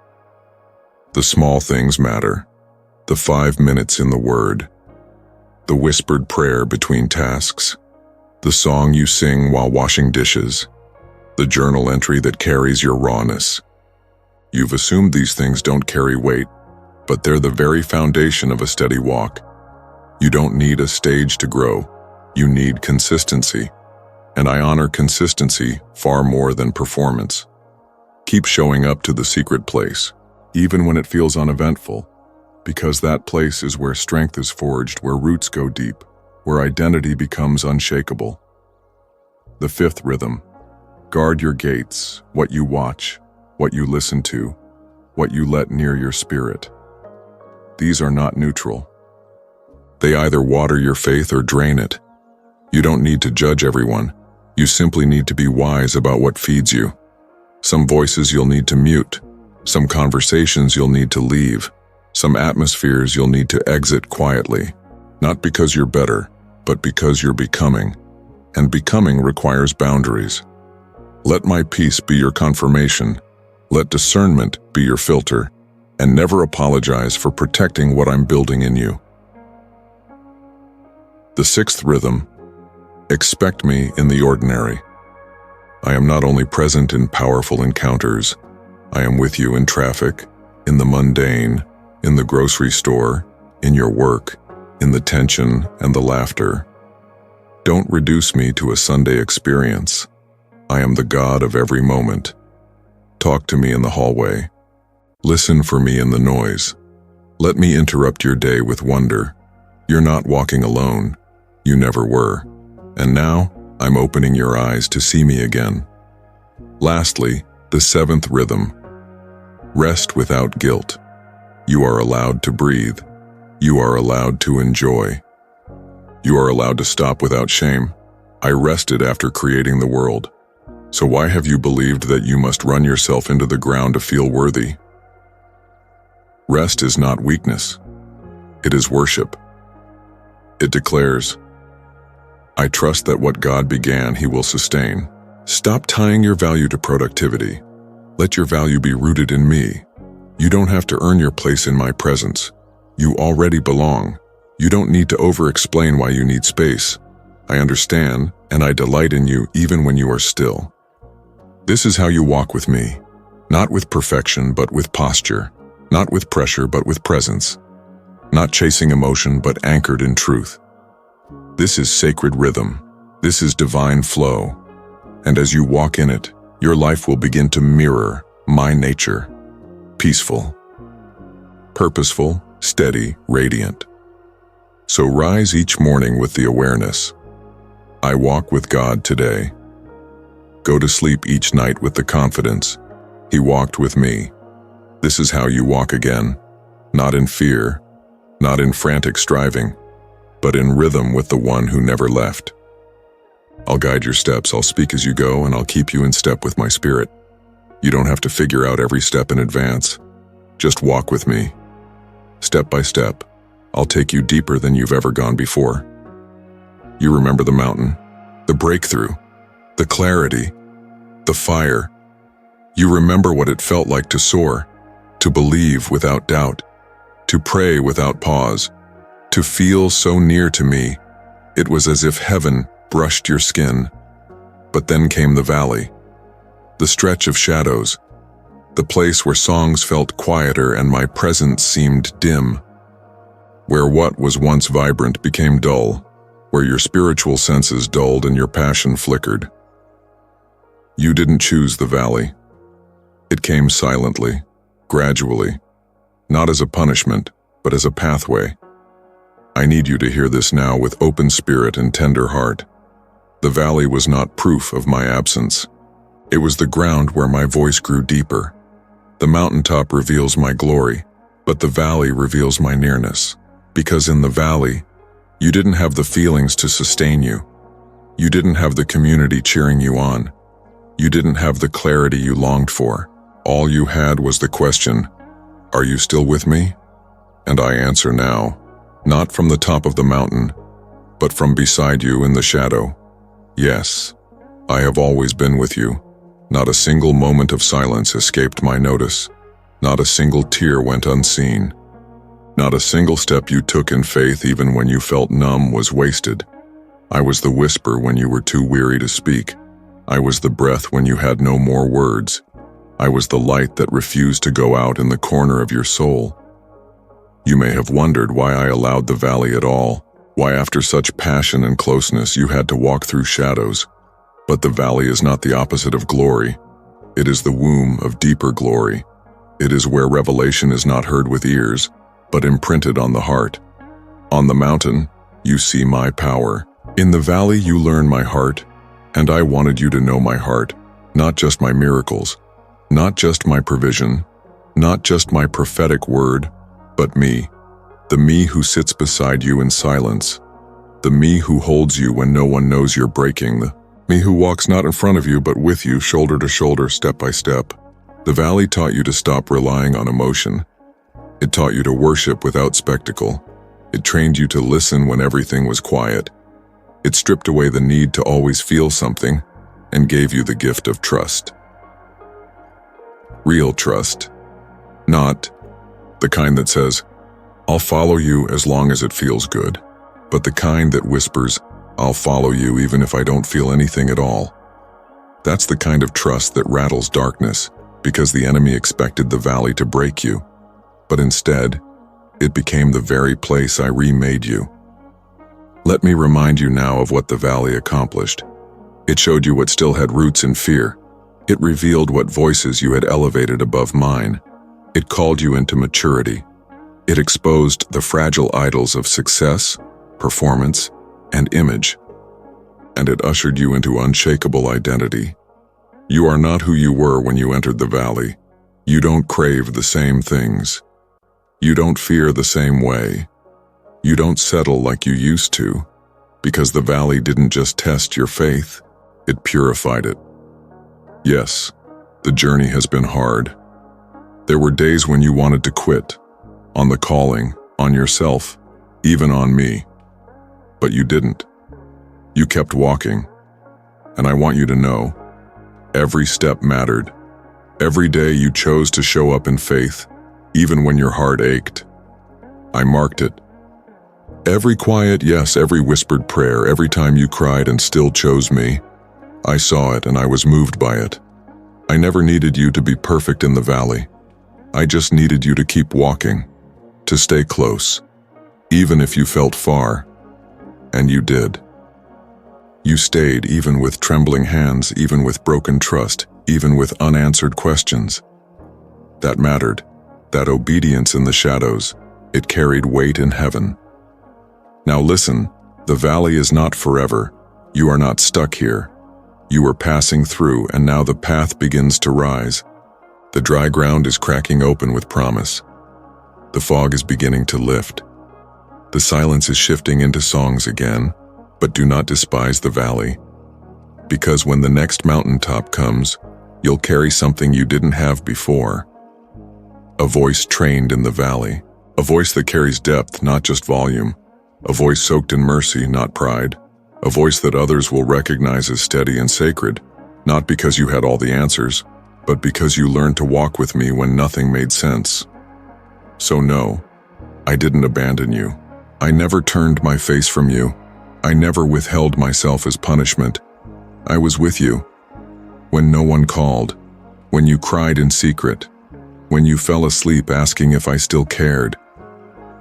The small things matter. The 5 minutes in the Word. The whispered prayer between tasks. The song you sing while washing dishes. The journal entry that carries your rawness. You've assumed these things don't carry weight, but they're the very foundation of a steady walk. You don't need a stage to grow. You need consistency. And I honor consistency far more than performance. Keep showing up to the secret place, even when it feels uneventful, because that place is where strength is forged, where roots go deep, where identity becomes unshakable. The fifth rhythm, guard your gates, what you watch, what you listen to, what you let near your spirit. These are not neutral. They either water your faith or drain it. You don't need to judge everyone. You simply need to be wise about what feeds you. Some voices you'll need to mute. Some conversations you'll need to leave. Some atmospheres you'll need to exit quietly. Not because you're better, but because you're becoming. And becoming requires boundaries. Let my peace be your confirmation. Let discernment be your filter. And never apologize for protecting what I'm building in you. The sixth rhythm, expect me in the ordinary. I am not only present in powerful encounters, I am with you in traffic, in the mundane, in the grocery store, in your work, in the tension and the laughter. Don't reduce me to a Sunday experience. I am the God of every moment. Talk to me in the hallway. Listen for me in the noise. Let me interrupt your day with wonder. You're not walking alone. You never were. And now, I'm opening your eyes to see me again. Lastly, the seventh rhythm. Rest without guilt. You are allowed to breathe. You are allowed to enjoy. You are allowed to stop without shame. I rested after creating the world. So why have you believed that you must run yourself into the ground to feel worthy? Rest is not weakness. It is worship. It declares, I trust that what God began, He will sustain. Stop tying your value to productivity. Let your value be rooted in me. You don't have to earn your place in my presence. You already belong. You don't need to over-explain why you need space. I understand, and I delight in you even when you are still. This is how you walk with me. Not with perfection, but with posture. Not with pressure, but with presence. Not chasing emotion, but anchored in truth. This is sacred rhythm. This is divine flow. And as you walk in it, your life will begin to mirror my nature. Peaceful, purposeful, steady, radiant. So rise each morning with the awareness. I walk with God today. Go to sleep each night with the confidence. He walked with me. This is how you walk again. Not in fear, not in frantic striving, but in rhythm with the one who never left. I'll guide your steps, I'll speak as you go, and I'll keep you in step with my spirit. You don't have to figure out every step in advance. Just walk with me. Step by step, I'll take you deeper than you've ever gone before. You remember the mountain, the breakthrough, the clarity, the fire. You remember what it felt like to soar, to believe without doubt, to pray without pause, to feel so near to me. It was as if heaven brushed your skin. But then came the valley, the stretch of shadows, the place where songs felt quieter and my presence seemed dim, where what was once vibrant became dull, where your spiritual senses dulled and your passion flickered. You didn't choose the valley. It came silently, gradually, not as a punishment, but as a pathway. I need you to hear this now with open spirit and tender heart. The valley was not proof of my absence. It was the ground where my voice grew deeper. The mountaintop reveals my glory, but the valley reveals my nearness. Because in the valley, you didn't have the feelings to sustain you. You didn't have the community cheering you on. You didn't have the clarity you longed for. All you had was the question, are you still with me? And I answer now, not from the top of the mountain, but from beside you in the shadow. Yes, I have always been with you. Not a single moment of silence escaped my notice. Not a single tear went unseen. Not a single step you took in faith even when you felt numb was wasted. I was the whisper when you were too weary to speak. I was the breath when you had no more words. I was the light that refused to go out in the corner of your soul. You may have wondered why I allowed the valley at all, why after such passion and closeness you had to walk through shadows. But the valley is not the opposite of glory. It is the womb of deeper glory. It is where revelation is not heard with ears, but imprinted on the heart. On the mountain, you see my power. In the valley, you learn my heart, and I wanted you to know my heart, not just my miracles, not just my provision, not just my prophetic word, but me, the me who sits beside you in silence, the me who holds you when no one knows you're breaking, the me who walks not in front of you but with you, shoulder to shoulder, step by step. The valley taught you to stop relying on emotion. It taught you to worship without spectacle. It trained you to listen when everything was quiet. It stripped away the need to always feel something and gave you the gift of trust. Real trust. Not the kind that says, I'll follow you as long as it feels good, but the kind that whispers, I'll follow you even if I don't feel anything at all. That's the kind of trust that rattles darkness, because the enemy expected the valley to break you. But instead, It became the very place I remade you. Let me remind you now of what the valley accomplished. It showed you what still had roots in fear. It revealed what voices you had elevated above mine. It called you into maturity. It exposed the fragile idols of success, performance, and image. And it ushered you into unshakable identity. You are not who you were when you entered the valley. You don't crave the same things. You don't fear the same way. You don't settle like you used to, because the valley didn't just test your faith, it purified it. Yes, the journey has been hard. There were days when you wanted to quit, on the calling, on yourself, even on me. But you didn't. You kept walking. And I want you to know, every step mattered. Every day you chose to show up in faith, even when your heart ached. I marked it. Every quiet yes, every whispered prayer, every time you cried and still chose me. I saw it and I was moved by it. I never needed you to be perfect in the valley. I just needed you to keep walking, to stay close, even if you felt far. And you did. You stayed even with trembling hands, even with broken trust, even with unanswered questions. That mattered. That obedience in the shadows, it carried weight in heaven. Now listen, the valley is not forever. You are not stuck here. You are passing through, and now the path begins to rise. The dry ground is cracking open with promise. The fog is beginning to lift. The silence is shifting into songs again, but do not despise the valley. Because when the next mountaintop comes, you'll carry something you didn't have before. A voice trained in the valley. A voice that carries depth, not just volume. A voice soaked in mercy, not pride. A voice that others will recognize as steady and sacred, not because you had all the answers, but because you learned to walk with me when nothing made sense. So no, I didn't abandon you. I never turned my face from you. I never withheld myself as punishment. I was with you. When no one called, when you cried in secret, when you fell asleep asking if I still cared,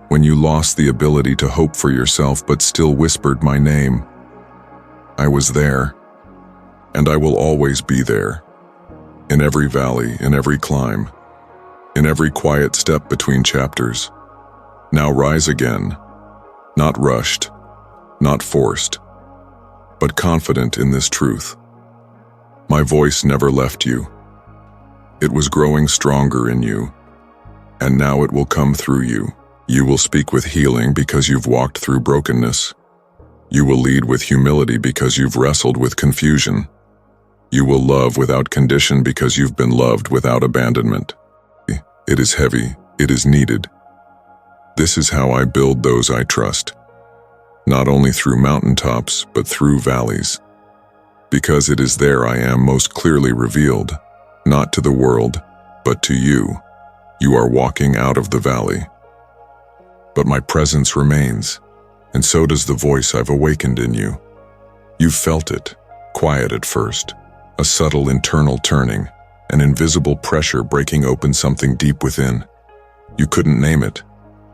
when you lost the ability to hope for yourself but still whispered my name. I was there, and I will always be there. In every valley, in every climb, in every quiet step between chapters. Now rise again, not rushed, not forced, but confident in this truth. My voice never left you. It was growing stronger in you, and now it will come through you. You will speak with healing because you've walked through brokenness. You will lead with humility because you've wrestled with confusion. You will love without condition because you've been loved without abandonment. It is heavy, it is needed. This is how I build those I trust, not only through mountaintops, but through valleys. Because it is there I am most clearly revealed, not to the world, but to you. You are walking out of the valley. But my presence remains, and so does the voice I've awakened in you. You've felt it, quiet at first, a subtle internal turning, an invisible pressure breaking open something deep within. You couldn't name it,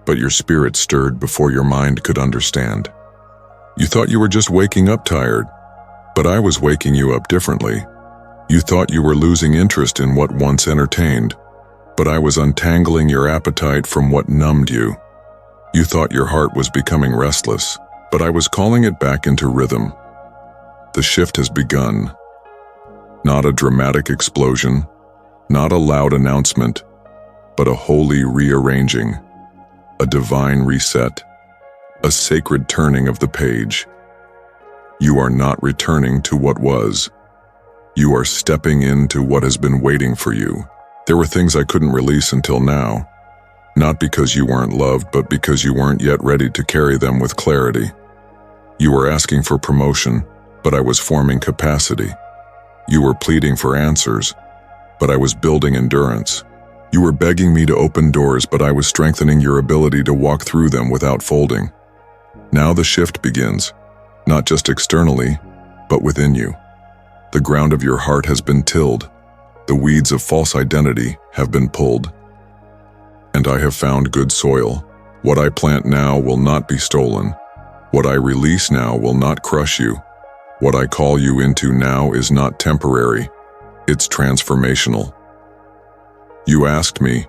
but your spirit stirred before your mind could understand. You thought you were just waking up tired, but I was waking you up differently. You thought you were losing interest in what once entertained, but I was untangling your appetite from what numbed you. You thought your heart was becoming restless, but I was calling it back into rhythm. The shift has begun. Not a dramatic explosion, not a loud announcement, but a holy rearranging, a divine reset, a sacred turning of the page. You are not returning to what was. You are stepping into what has been waiting for you. There were things I couldn't release until now. Not because you weren't loved, but because you weren't yet ready to carry them with clarity. You were asking for promotion, but I was forming capacity. You were pleading for answers, but I was building endurance. You were begging me to open doors, but I was strengthening your ability to walk through them without folding. Now the shift begins, not just externally, but within you. The ground of your heart has been tilled. The weeds of false identity have been pulled. And I have found good soil, What I plant now will not be stolen. What I release now will not crush you. What I call you into now is not temporary. It's transformational. You asked me,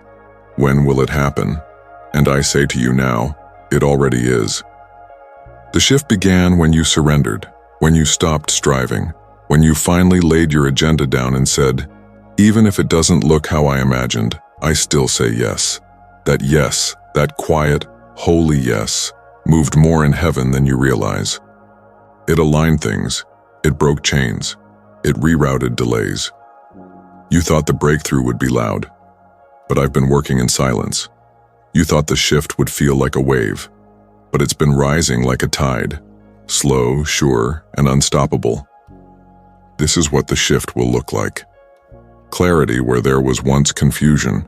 when will it happen? And I say to you now, it already is. The shift began when you surrendered, when you stopped striving, when you finally laid your agenda down and said, even if it doesn't look how I imagined, I still say yes. That yes, that quiet, holy yes, moved more in heaven than you realize. It aligned things, it broke chains, it rerouted delays. You thought the breakthrough would be loud, but I've been working in silence. You thought the shift would feel like a wave, but it's been rising like a tide, slow, sure, and unstoppable. This is what the shift will look like. Clarity where there was once confusion,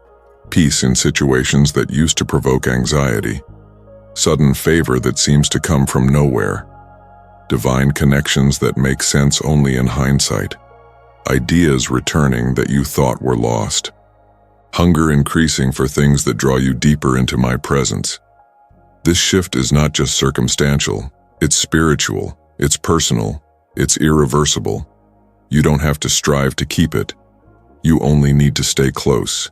peace in situations that used to provoke anxiety, sudden favor that seems to come from nowhere, divine connections that make sense only in hindsight, ideas returning that you thought were lost, hunger increasing for things that draw you deeper into my presence. This shift is not just circumstantial, it's spiritual, it's personal, it's irreversible. You don't have to strive to keep it. You only need to stay close.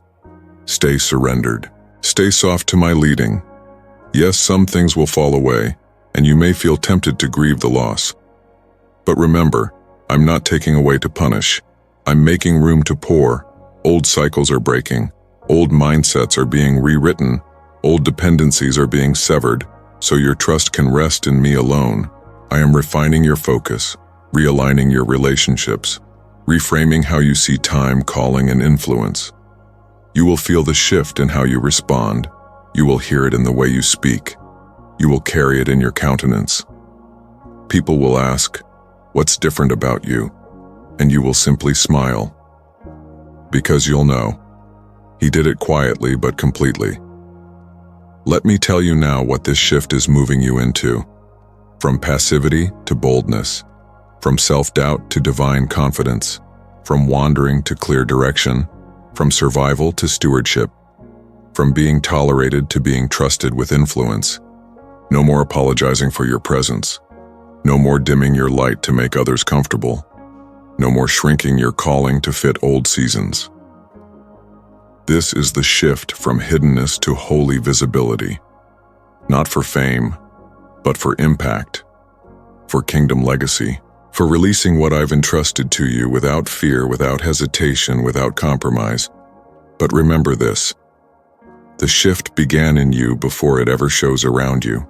Stay surrendered. Stay soft to my leading. Yes, some things will fall away, and you may feel tempted to grieve the loss. But remember, I'm not taking away to punish. I'm making room to pour. Old cycles are breaking. Old mindsets are being rewritten. Old dependencies are being severed, so your trust can rest in me alone. I am refining your focus, realigning your relationships, reframing how you see time, calling, and influence. You will feel the shift in how you respond. You will hear it in the way you speak. You will carry it in your countenance. People will ask, "What's different about you?" And you will simply smile. Because you'll know. He did it quietly but completely. Let me tell you now what this shift is moving you into. From passivity to boldness. From self-doubt to divine confidence. From wandering to clear direction. From survival to stewardship. From being tolerated to being trusted with influence. No more apologizing for your presence. No more dimming your light to make others comfortable. No more shrinking your calling to fit old seasons. This is the shift from hiddenness to holy visibility. Not for fame, but for impact. For kingdom legacy. For releasing what I've entrusted to you without fear, without hesitation, without compromise. But remember this. The shift began in you before it ever shows around you.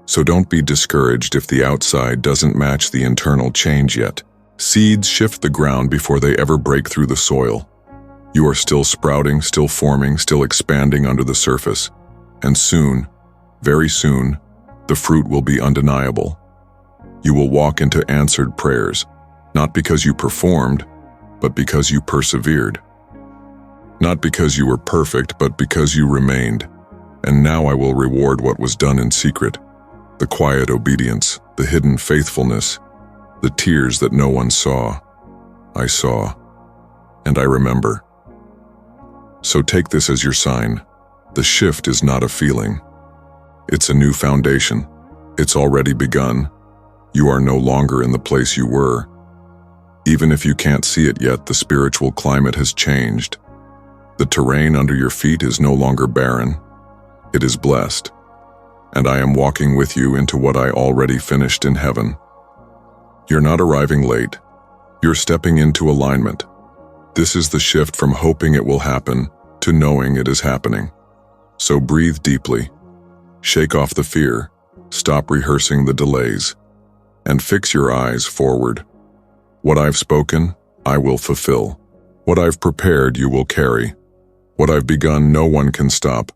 So don't be discouraged if the outside doesn't match the internal change yet. Seeds shift the ground before they ever break through the soil. You are still sprouting, still forming, still expanding under the surface. And soon, very soon, the fruit will be undeniable. You will walk into answered prayers, not because you performed, but because you persevered. Not because you were perfect, but because you remained. And now I will reward what was done in secret. The quiet obedience, the hidden faithfulness, the tears that no one saw. I saw, and I remember. So take this as your sign. The shift is not a feeling. It's a new foundation. It's already begun. You are no longer in the place you were. Even if you can't see it yet, the spiritual climate has changed. The terrain under your feet is no longer barren. It is blessed. And I am walking with you into what I already finished in heaven. You're not arriving late. You're stepping into alignment. This is the shift from hoping it will happen to knowing it is happening. So breathe deeply. Shake off the fear. Stop rehearsing the delays. And fix your eyes forward. What I've spoken, I will fulfill. What I've prepared, you will carry. What I've begun, no one can stop.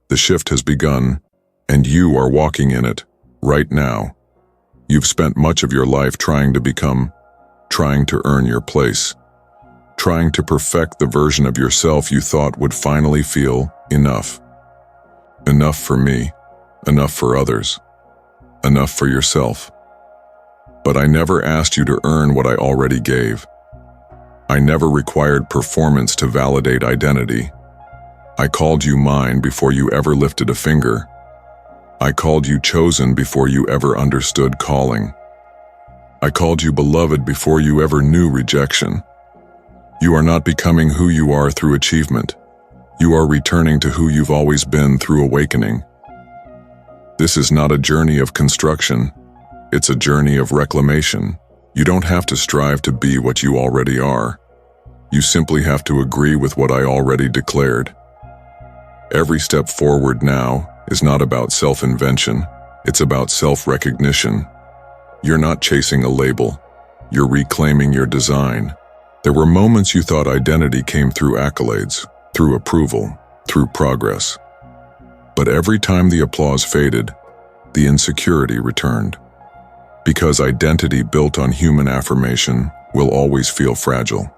The shift has begun, and you are walking in it, right now. You've spent much of your life trying to become, trying to earn your place, trying to perfect the version of yourself you thought would finally feel enough. Enough for me, enough for others, enough for yourself. But I never asked you to earn what I already gave. I never required performance to validate identity. I called you mine before you ever lifted a finger. I called you chosen before you ever understood calling. I called you beloved before you ever knew rejection. You are not becoming who you are through achievement. You are returning to who you've always been through awakening. This is not a journey of construction. It's a journey of reclamation. You don't have to strive to be what you already are. You simply have to agree with what I already declared. Every step forward now is not about self-invention. It's about self-recognition. You're not chasing a label. You're reclaiming your design. There were moments you thought identity came through accolades, through approval, through progress. But every time the applause faded, the insecurity returned. Because identity built on human affirmation will always feel fragile.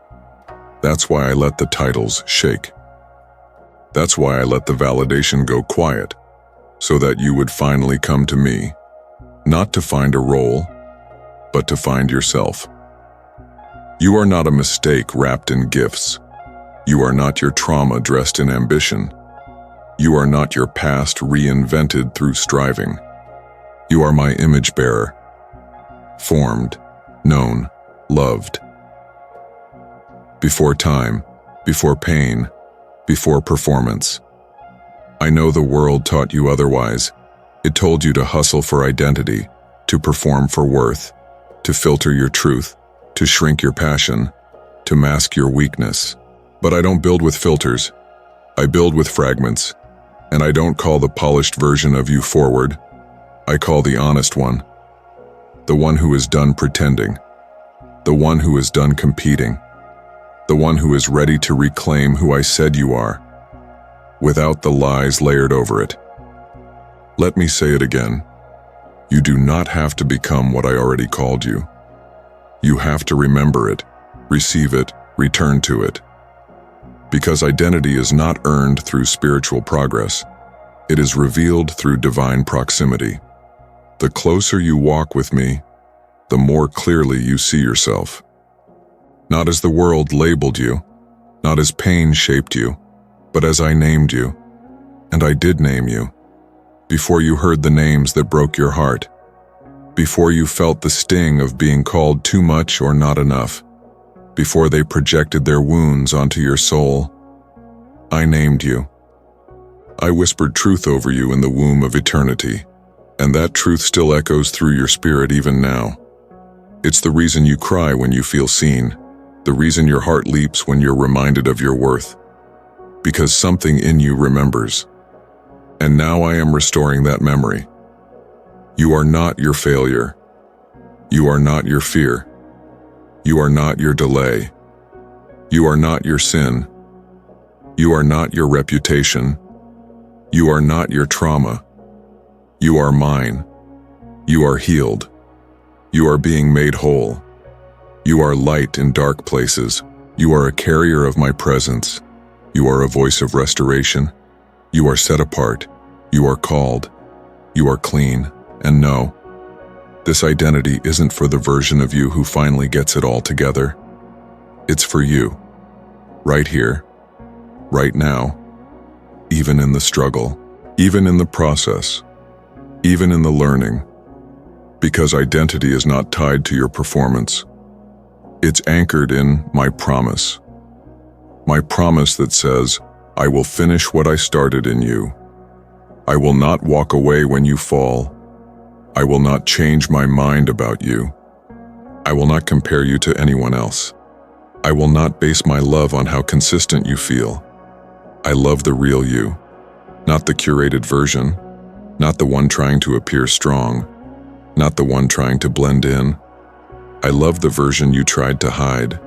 That's why I let the titles shake. That's why I let the validation go quiet, so that you would finally come to me, not to find a role, but to find yourself. You are not a mistake wrapped in gifts. You are not your trauma dressed in ambition. You are not your past reinvented through striving. You are my image bearer, formed, known, loved. Before time, before pain, before performance. I know the world taught you otherwise. It told you to hustle for identity, to perform for worth, to filter your truth, to shrink your passion, to mask your weakness. But I don't build with filters. I build with fragments. And I don't call the polished version of you forward. I call the honest one. The one who is done pretending. The one who is done competing. The one who is ready to reclaim who I said you are, without the lies layered over it. Let me say it again. You do not have to become what I already called you. You have to remember it, receive it, return to it. Because identity is not earned through spiritual progress. It is revealed through divine proximity. The closer you walk with me, the more clearly you see yourself. Not as the world labeled you, not as pain shaped you, but as I named you. And I did name you. Before you heard the names that broke your heart. Before you felt the sting of being called too much or not enough. Before they projected their wounds onto your soul. I named you. I whispered truth over you in the womb of eternity. And that truth still echoes through your spirit even now. It's the reason you cry when you feel seen. The reason your heart leaps when you're reminded of your worth. Because something in you remembers. And now I am restoring that memory. You are not your failure. You are not your fear. You are not your delay. You are not your sin. You are not your reputation. You are not your trauma. You are mine. You are healed. You are being made whole. You are light in dark places. You are a carrier of my presence. You are a voice of restoration. You are set apart. You are called. You are clean. And no, this identity isn't for the version of you who finally gets it all together. It's for you. Right here. Right now. Even in the struggle. Even in the process. Even in the learning. Because identity is not tied to your performance. It's anchored in my promise. My promise that says, I will finish what I started in you. I will not walk away when you fall. I will not change my mind about you. I will not compare you to anyone else. I will not base my love on how consistent you feel. I love the real you, not the curated version, not the one trying to appear strong, not the one trying to blend in. I love the version you tried to hide,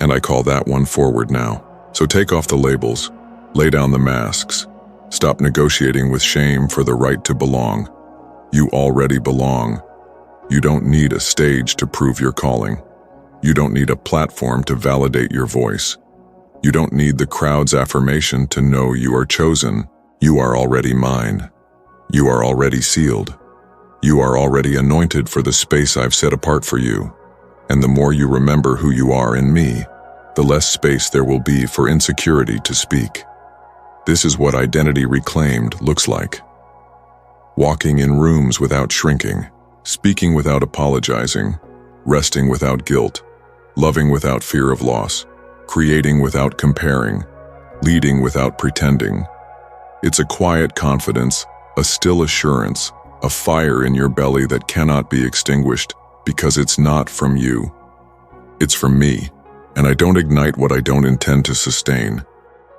and I call that one forward now. So take off the labels, lay down the masks, stop negotiating with shame for the right to belong. You already belong. You don't need a stage to prove your calling. You don't need a platform to validate your voice. You don't need the crowd's affirmation to know you are chosen. You are already mine. You are already sealed. You are already anointed for the space I've set apart for you. And the more you remember who you are in me, the less space there will be for insecurity to speak. This is what identity reclaimed looks like. walking in rooms without shrinking, speaking without apologizing, resting without guilt, loving without fear of loss, creating without comparing, leading without pretending. It's a quiet confidence, a still assurance, a fire in your belly that cannot be extinguished because it's not from you. It's from me, and I don't ignite what I don't intend to sustain.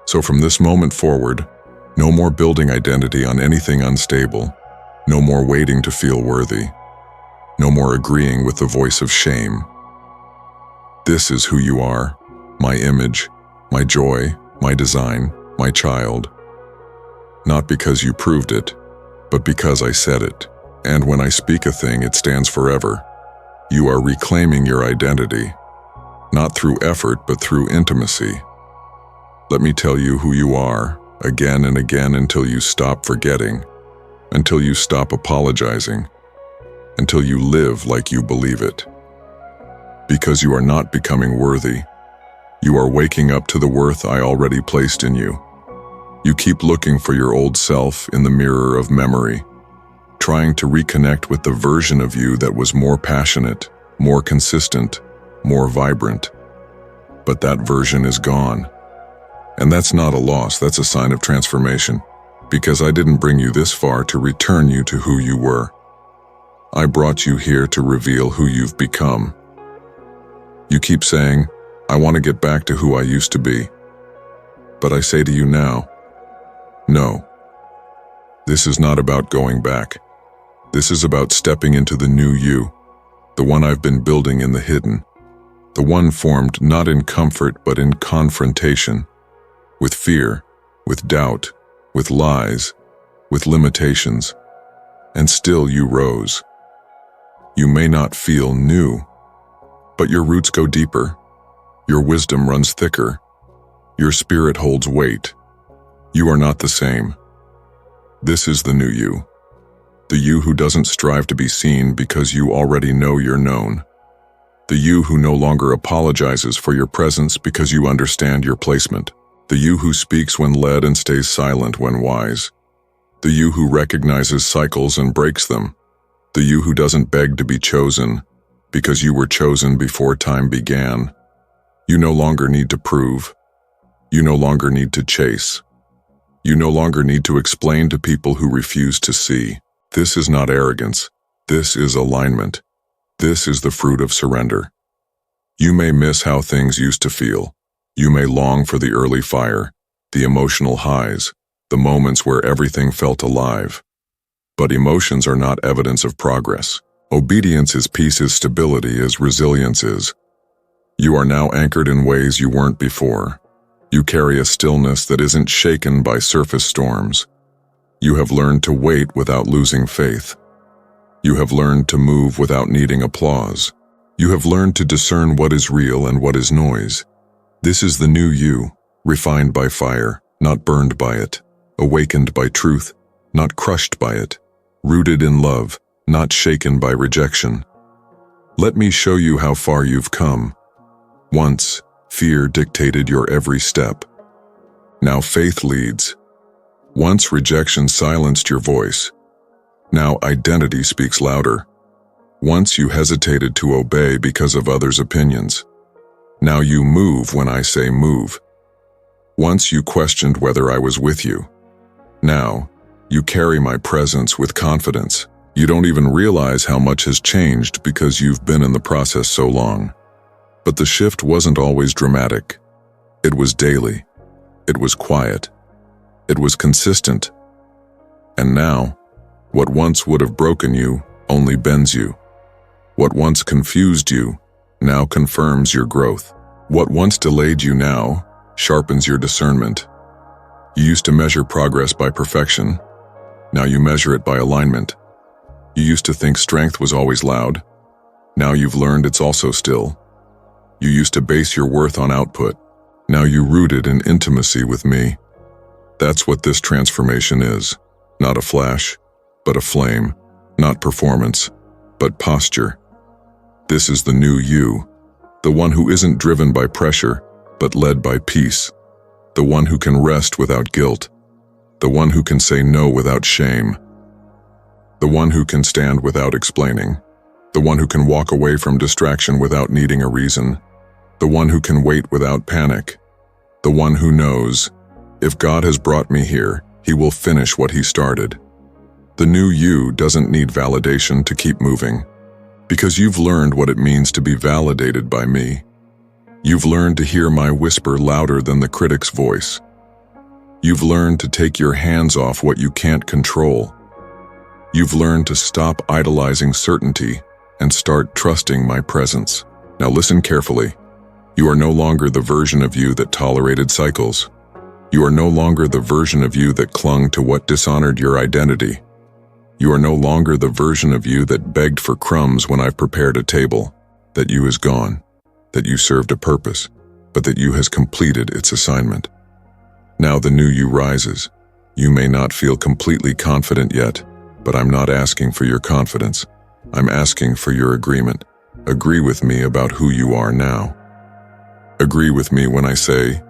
So from this moment forward, no more building identity on anything unstable, no more waiting to feel worthy, no more agreeing with the voice of shame. This is who you are, my image, my joy, my design, my child. Not because you proved it, but because I said it. And when I speak a thing, it stands forever. You are reclaiming your identity, not through effort, but through intimacy. Let me tell you who you are, again and again, until you stop forgetting, until you stop apologizing, until you live like you believe it. Because you are not becoming worthy. You are waking up to the worth I already placed in you. You keep looking for your old self in the mirror of memory, trying to reconnect with the version of you that was more passionate, more consistent, more vibrant. But that version is gone. And that's not a loss, that's a sign of transformation, because I didn't bring you this far to return you to who you were. I brought you here to reveal who you've become. You keep saying, I want to get back to who I used to be. But I say to you now, no. This is not about going back. This is about stepping into the new you, the one I've been building in the hidden, the one formed not in comfort but in confrontation, with fear, with doubt, with lies, with limitations. And still you rose. You may not feel new, but your roots go deeper. Your wisdom runs thicker. Your spirit holds weight. You are not the same. This is the new you. The you who doesn't strive to be seen because you already know you're known. The you who no longer apologizes for your presence because you understand your placement. The you who speaks when led and stays silent when wise. The you who recognizes cycles and breaks them. The you who doesn't beg to be chosen because you were chosen before time began. You no longer need to prove. You no longer need to chase. You no longer need to explain to people who refuse to see. This is not arrogance. This is alignment. This is the fruit of surrender. You may miss how things used to feel. You may long for the early fire, the emotional highs, the moments where everything felt alive. But emotions are not evidence of progress. Obedience is peace, is stability, as resilience is. You are now anchored in ways you weren't before. You carry a stillness that isn't shaken by surface storms. You have learned to wait without losing faith. You have learned to move without needing applause. You have learned to discern what is real and what is noise. This is the new you, refined by fire, not burned by it, awakened by truth, not crushed by it, rooted in love, not shaken by rejection. Let me show you how far you've come. Once, fear dictated your every step. Now faith leads. Once rejection silenced your voice. Now identity speaks louder. Once you hesitated to obey because of others' opinions. Now you move when I say move. Once you questioned whether I was with you. Now, you carry my presence with confidence. You don't even realize how much has changed because you've been in the process so long. But the shift wasn't always dramatic. It was daily. It was quiet. It was consistent. And now, what once would have broken you only bends you. What once confused you now confirms your growth. What once delayed you now sharpens your discernment. You used to measure progress by perfection. Now you measure it by alignment. You used to think strength was always loud. Now you've learned it's also still. You used to base your worth on output. Now you root it in intimacy with me. That's what this transformation is. Not a flash, but a flame. Not performance, but posture. This is the new you. The one who isn't driven by pressure, but led by peace. The one who can rest without guilt. The one who can say no without shame. The one who can stand without explaining. The one who can walk away from distraction without needing a reason. The one who can wait without panic. The one who knows, if God has brought me here, He will finish what He started. The new you doesn't need validation to keep moving, because you've learned what it means to be validated by me. You've learned to hear my whisper louder than the critic's voice. You've learned to take your hands off what you can't control. You've learned to stop idolizing certainty and start trusting my presence. Now listen carefully. You are no longer the version of you that tolerated cycles. You are no longer the version of you that clung to what dishonored your identity. You are no longer the version of you that begged for crumbs when I've prepared a table. That you is gone. That you served a purpose, but that you has completed its assignment. Now the new you rises. You may not feel completely confident yet, but I'm not asking for your confidence. I'm asking for your agreement. Agree with me about who you are now. Agree with me when I say,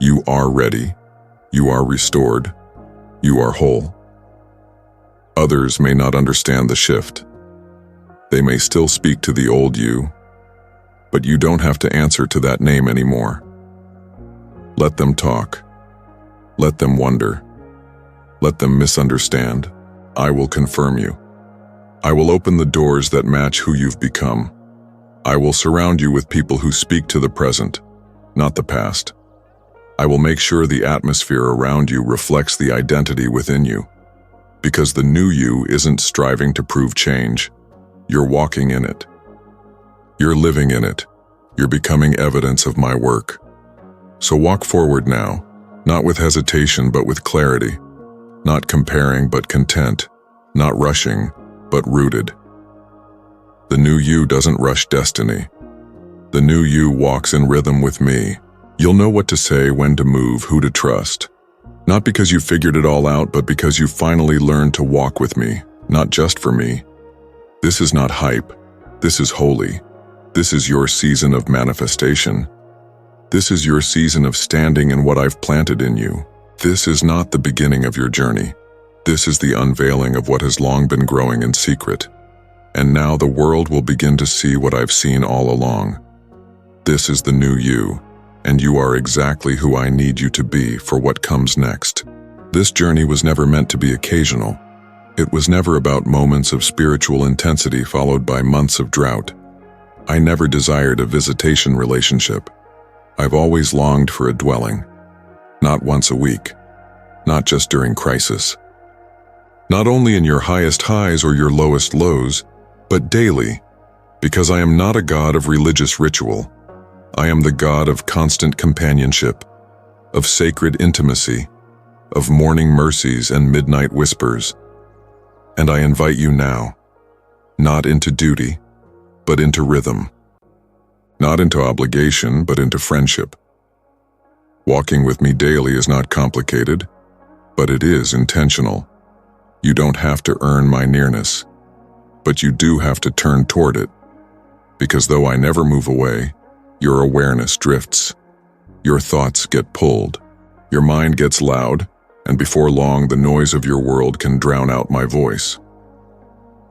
you are ready, you are restored, you are whole. Others may not understand the shift. They may still speak to the old you, but you don't have to answer to that name anymore. Let them talk. Let them wonder. Let them misunderstand. I will confirm you. I will open the doors that match who you've become. I will surround you with people who speak to the present, not the past. I will make sure the atmosphere around you reflects the identity within you. Because the new you isn't striving to prove change. You're walking in it. You're living in it. You're becoming evidence of my work. So walk forward now, not with hesitation but with clarity. Not comparing but content. Not rushing, but rooted. The new you doesn't rush destiny. The new you walks in rhythm with me. You'll know what to say, when to move, who to trust. Not because you figured it all out, but because you finally learned to walk with me, not just for me. This is not hype. This is holy. This is your season of manifestation. This is your season of standing in what I've planted in you. This is not the beginning of your journey. This is the unveiling of what has long been growing in secret. And now the world will begin to see what I've seen all along. This is the new you, and you are exactly who I need you to be for what comes next. This journey was never meant to be occasional. It was never about moments of spiritual intensity followed by months of drought. I never desired a visitation relationship. I've always longed for a dwelling. Not once a week. Not just during crisis. Not only in your highest highs or your lowest lows, but daily, because I am not a God of religious ritual. I am the God of constant companionship, of sacred intimacy, of morning mercies and midnight whispers. And I invite you now, not into duty, but into rhythm. Not into obligation, but into friendship. Walking with me daily is not complicated, but it is intentional. You don't have to earn my nearness, but you do have to turn toward it. Because though I never move away, your awareness drifts. Your thoughts get pulled. Your mind gets loud, and before long the noise of your world can drown out my voice.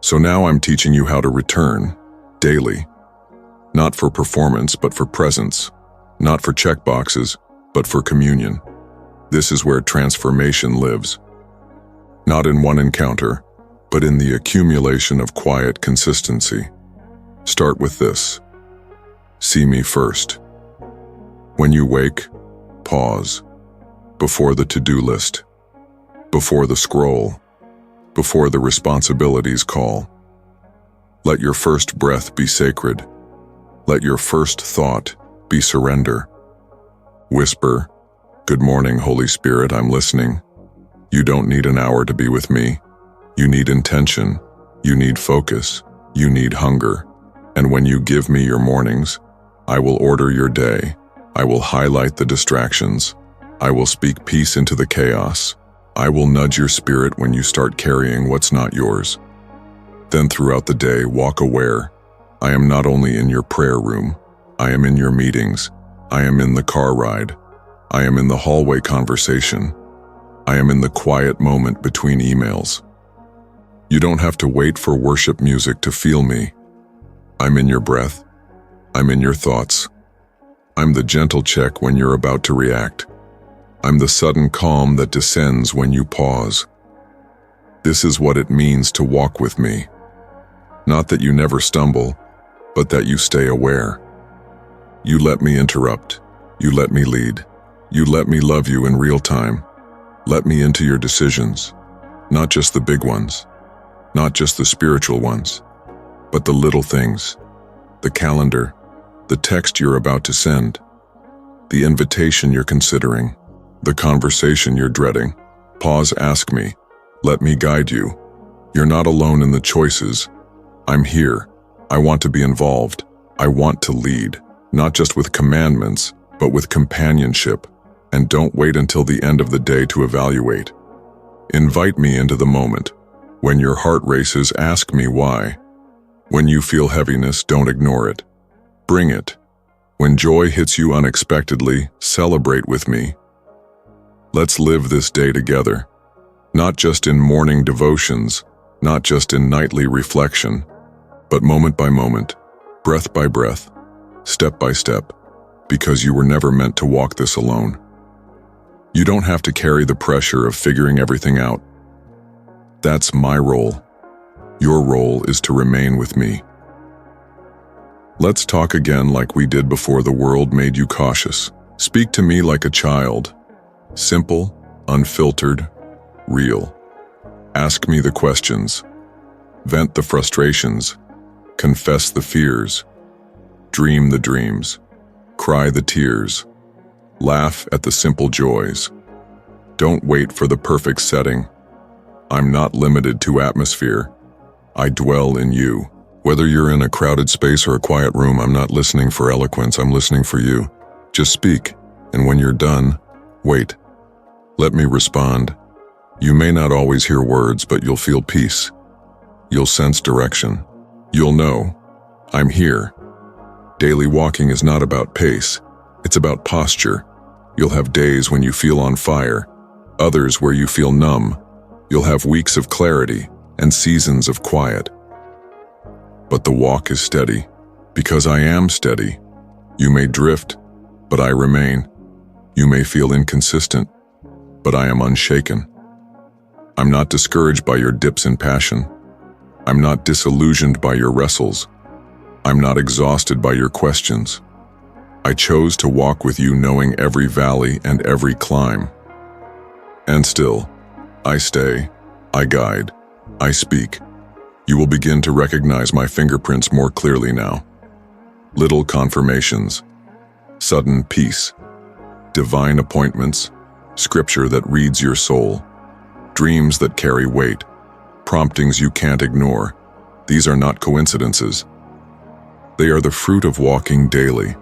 So now I'm teaching you how to return, daily. Not for performance, but for presence. Not for checkboxes, but for communion. This is where transformation lives. Not in one encounter, but in the accumulation of quiet consistency. Start with this. See me first. When you wake, pause. Before the to-do list. Before the scroll. Before the responsibilities call. Let your first breath be sacred. Let your first thought be surrender. Whisper, "Good morning, Holy Spirit, I'm listening." You don't need an hour to be with me. You need intention. You need focus. You need hunger. And when you give me your mornings, I will order your day. I will highlight the distractions. I will speak peace into the chaos. I will nudge your spirit when you start carrying what's not yours. Then throughout the day, walk aware. I am not only in your prayer room. I am in your meetings. I am in the car ride. I am in the hallway conversation. I am in the quiet moment between emails. You don't have to wait for worship music to feel me. I'm in your breath. I'm in your thoughts. I'm the gentle check when you're about to react. I'm the sudden calm that descends when you pause. This is what it means to walk with me. Not that you never stumble, but that you stay aware. You let me interrupt. You let me lead. You let me love you in real time. Let me into your decisions. Not just the big ones. Not just the spiritual ones. But the little things. The calendar. The text you're about to send. The invitation you're considering. The conversation you're dreading. Pause, ask me. Let me guide you. You're not alone in the choices. I'm here. I want to be involved. I want to lead, not just with commandments, but with companionship. And don't wait until the end of the day to evaluate. Invite me into the moment. When your heart races, ask me why. When you feel heaviness, don't ignore it. Bring it. When joy hits you unexpectedly, celebrate with me. Let's live this day together. Not just in morning devotions, not just in nightly reflection, but moment by moment, breath by breath, step by step, because you were never meant to walk this alone. You don't have to carry the pressure of figuring everything out. That's my role. Your role is to remain with me. Let's talk again like we did before the world made you cautious. Speak to me like a child. Simple, unfiltered, real. Ask me the questions. Vent the frustrations. Confess the fears. Dream the dreams. Cry the tears. Laugh at the simple joys. Don't wait for the perfect setting. I'm not limited to atmosphere. I dwell in you. Whether you're in a crowded space or a quiet room, I'm not listening for eloquence, I'm listening for you. Just speak, and when you're done, wait. Let me respond. You may not always hear words, but you'll feel peace. You'll sense direction. You'll know, I'm here. Daily walking is not about pace, it's about posture. You'll have days when you feel on fire, others where you feel numb. You'll have weeks of clarity and seasons of quiet. But the walk is steady, because I am steady. You may drift, but I remain. You may feel inconsistent, but I am unshaken. I'm not discouraged by your dips in passion. I'm not disillusioned by your wrestles. I'm not exhausted by your questions. I chose to walk with you knowing every valley and every climb. And still, I stay, I guide, I speak. You will begin to recognize my fingerprints more clearly now. Little confirmations, sudden peace, divine appointments, scripture that reads your soul, dreams that carry weight, promptings you can't ignore. These are not coincidences. They are the fruit of walking daily.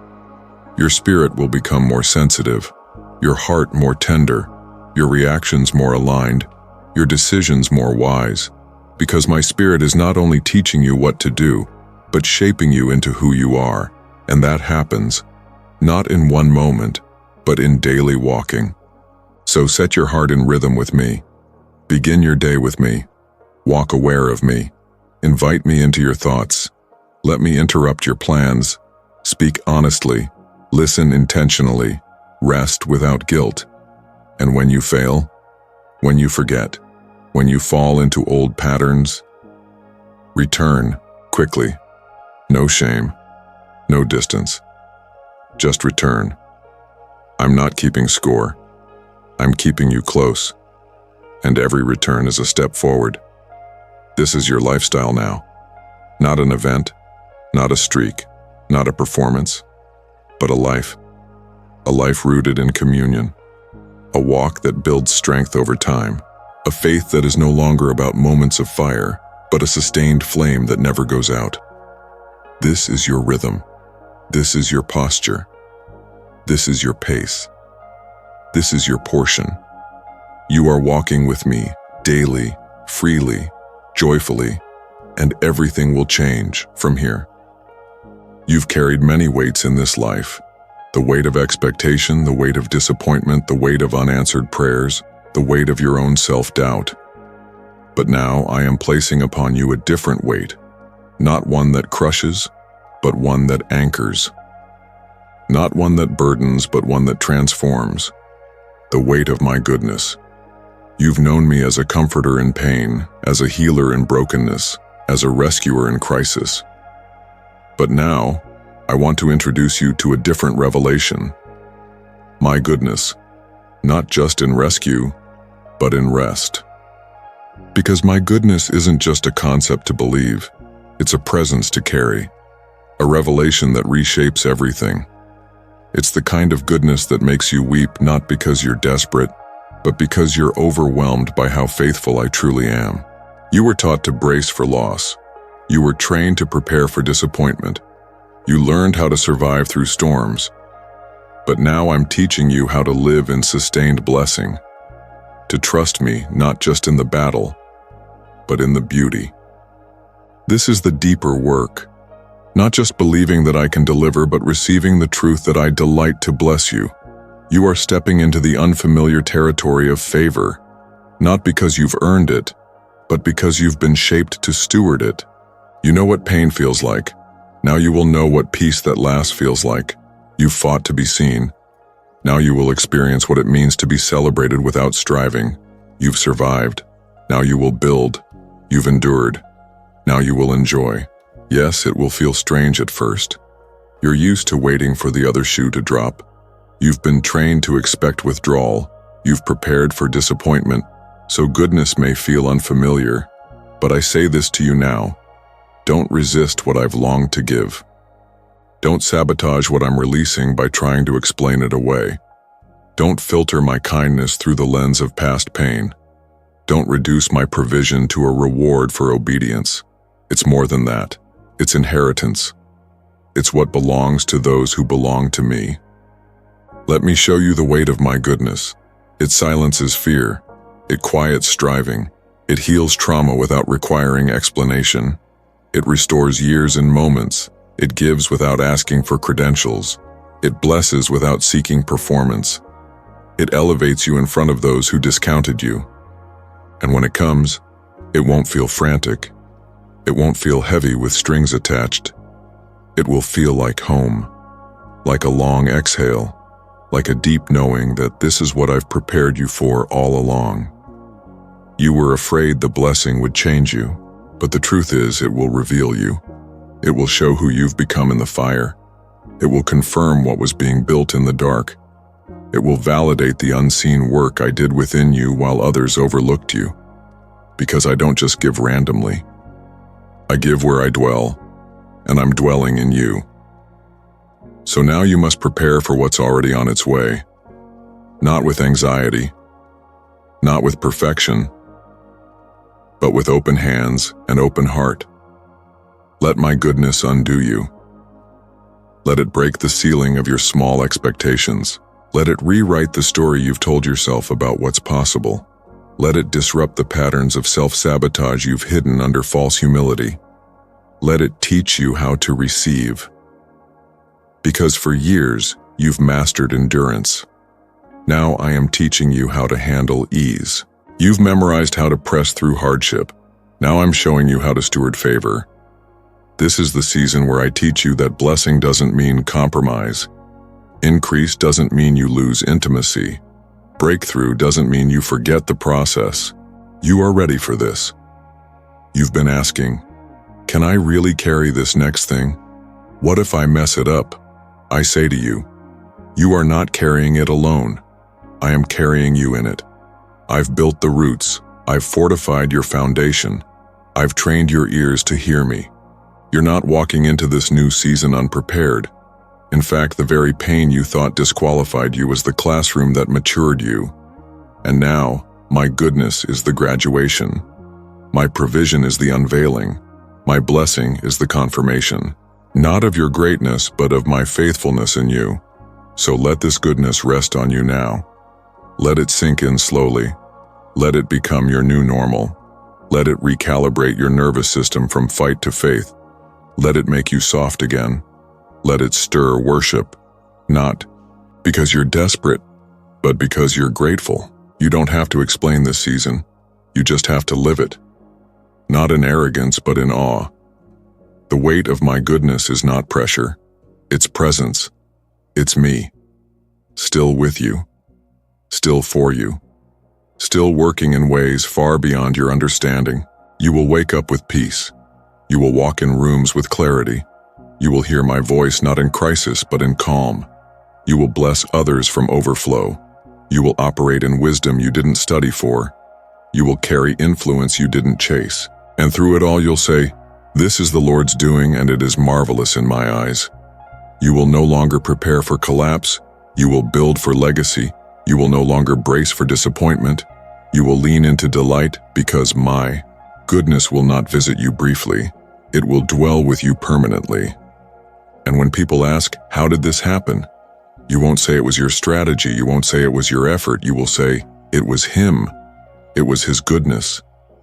Your spirit will become more sensitive, your heart more tender, your reactions more aligned, your decisions more wise, because my spirit is not only teaching you what to do, but shaping you into who you are, and that happens, not in one moment, but in daily walking. So set your heart in rhythm with me. Begin your day with me. Walk aware of me. Invite me into your thoughts. Let me interrupt your plans. Speak honestly. Listen intentionally. Rest without guilt. And when you fail, when you forget, when you fall into old patterns, return quickly. No shame, no distance. Just return. I'm not keeping score. I'm keeping you close. And every return is a step forward. This is your lifestyle now. Not an event, not a streak, not a performance, but a life. A life rooted in communion. A walk that builds strength over time. A faith that is no longer about moments of fire, but a sustained flame that never goes out. This is your rhythm. This is your posture. This is your pace. This is your portion. You are walking with me, daily, freely, joyfully, and everything will change from here. You've carried many weights in this life. The weight of expectation, the weight of disappointment, the weight of unanswered prayers, the weight of your own self-doubt. But now I am placing upon you a different weight, not one that crushes, but one that anchors. Not one that burdens, but one that transforms. The weight of my goodness. You've known me as a comforter in pain, as a healer in brokenness, as a rescuer in crisis. But now, I want to introduce you to a different revelation. My goodness, not just in rescue, but in rest. Because my goodness isn't just a concept to believe, it's a presence to carry, a revelation that reshapes everything. It's the kind of goodness that makes you weep not because you're desperate, but because you're overwhelmed by how faithful I truly am. You were taught to brace for loss. You were trained to prepare for disappointment. You learned how to survive through storms. But now I'm teaching you how to live in sustained blessing. To trust me not just in the battle, but in the beauty. This is the deeper work. Not just believing that I can deliver, but receiving the truth that I delight to bless you. You are stepping into the unfamiliar territory of favor, not because you've earned it, but because you've been shaped to steward it. You know what pain feels like. Now you will know what peace that lasts feels like. You've fought to be seen. Now you will experience what it means to be celebrated without striving. You've survived. Now you will build. You've endured. Now you will enjoy. Yes, it will feel strange at first. You're used to waiting for the other shoe to drop. You've been trained to expect withdrawal. You've prepared for disappointment, so goodness may feel unfamiliar. But I say this to you now. Don't resist what I've longed to give. Don't sabotage what I'm releasing by trying to explain it away. Don't filter my kindness through the lens of past pain. Don't reduce my provision to a reward for obedience. It's more than that. It's inheritance. It's what belongs to those who belong to me. Let me show you the weight of my goodness. It silences fear. It quiets striving. It heals trauma without requiring explanation. It restores years in moments. It gives without asking for credentials. It blesses without seeking performance. It elevates you in front of those who discounted you. And when it comes, it won't feel frantic. It won't feel heavy with strings attached. It will feel like home, like a long exhale, like a deep knowing that this is what I've prepared you for all along. You were afraid the blessing would change you, but the truth is it will reveal you. It will show who you've become in the fire. It will confirm what was being built in the dark. It will validate the unseen work I did within you while others overlooked you. Because I don't just give randomly. I give where I dwell, and I'm dwelling in you. So now you must prepare for what's already on its way. Not with anxiety, not with perfection, but with open hands and open heart. Let my goodness undo you. Let it break the ceiling of your small expectations. Let it rewrite the story you've told yourself about what's possible. Let it disrupt the patterns of self-sabotage you've hidden under false humility. Let it teach you how to receive. Because for years, you've mastered endurance. Now I am teaching you how to handle ease. You've memorized how to press through hardship. Now I'm showing you how to steward favor. This is the season where I teach you that blessing doesn't mean compromise. Increase doesn't mean you lose intimacy. Breakthrough doesn't mean you forget the process. You are ready for this. You've been asking, can I really carry this next thing? What if I mess it up? I say to you, you are not carrying it alone. I am carrying you in it. I've built the roots. I've fortified your foundation. I've trained your ears to hear me. You're not walking into this new season unprepared. In fact, the very pain you thought disqualified you was the classroom that matured you. And now, my goodness is the graduation. My provision is the unveiling. My blessing is the confirmation. Not of your greatness, but of my faithfulness in you. So let this goodness rest on you now. Let it sink in slowly. Let it become your new normal. Let it recalibrate your nervous system from fight to faith. Let it make you soft again. Let it stir worship, not because you're desperate, but because you're grateful. You don't have to explain this season. You just have to live it. Not in arrogance, but in awe. The weight of my goodness is not pressure. It's presence. It's me. Still with you. Still for you. Still working in ways far beyond your understanding. You will wake up with peace. You will walk in rooms with clarity. You will hear my voice not in crisis, but in calm. You will bless others from overflow. You will operate in wisdom you didn't study for. You will carry influence you didn't chase. And through it all you'll say, "This is the Lord's doing, and it is marvelous in my eyes." You will no longer prepare for collapse. You will build for legacy. You will no longer brace for disappointment. You will lean into delight, because my goodness will not visit you briefly. It will dwell with you permanently. And when people ask, "How did this happen?" you won't say it was your strategy. You won't say it was your effort. You will say, "It was Him. It was His goodness.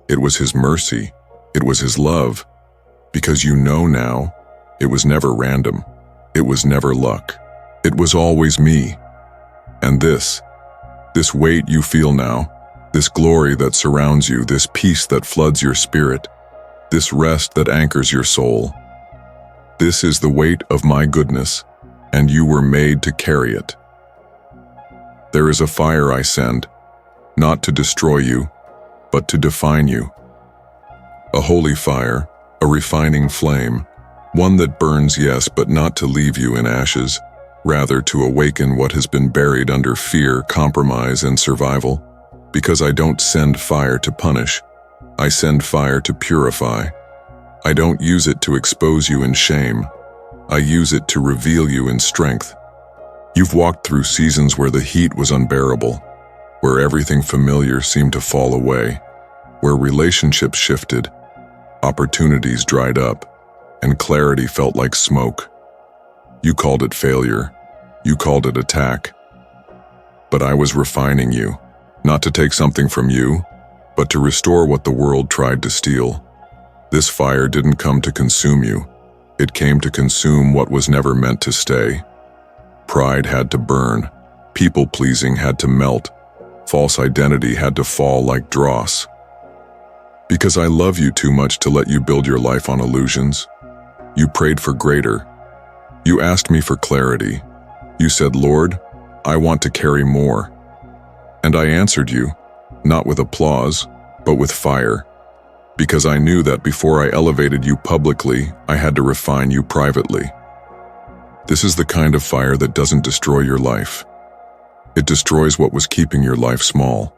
It was His mercy. It was His love." Because you know now, it was never random. It was never luck. It was always me. And this weight you feel now, this glory that surrounds you, this peace that floods your spirit, this rest that anchors your soul, this is the weight of my goodness, and you were made to carry it. There is a fire I send, not to destroy you, but to define you. A holy fire, a refining flame, one that burns, yes, but not to leave you in ashes, rather to awaken what has been buried under fear, compromise, and survival. Because I don't send fire to punish, I send fire to purify. I don't use it to expose you in shame. I use it to reveal you in strength. You've walked through seasons where the heat was unbearable, where everything familiar seemed to fall away, where relationships shifted, opportunities dried up, and clarity felt like smoke. You called it failure. You called it attack. But I was refining you, not to take something from you, but to restore what the world tried to steal. This fire didn't come to consume you. It came to consume what was never meant to stay. Pride had to burn. People-pleasing had to melt. False identity had to fall like dross. Because I love you too much to let you build your life on illusions. You prayed for greater. You asked me for clarity. You said, "Lord, I want to carry more." And I answered you, not with applause, but with fire. Because I knew that before I elevated you publicly, I had to refine you privately. This is the kind of fire that doesn't destroy your life. It destroys what was keeping your life small.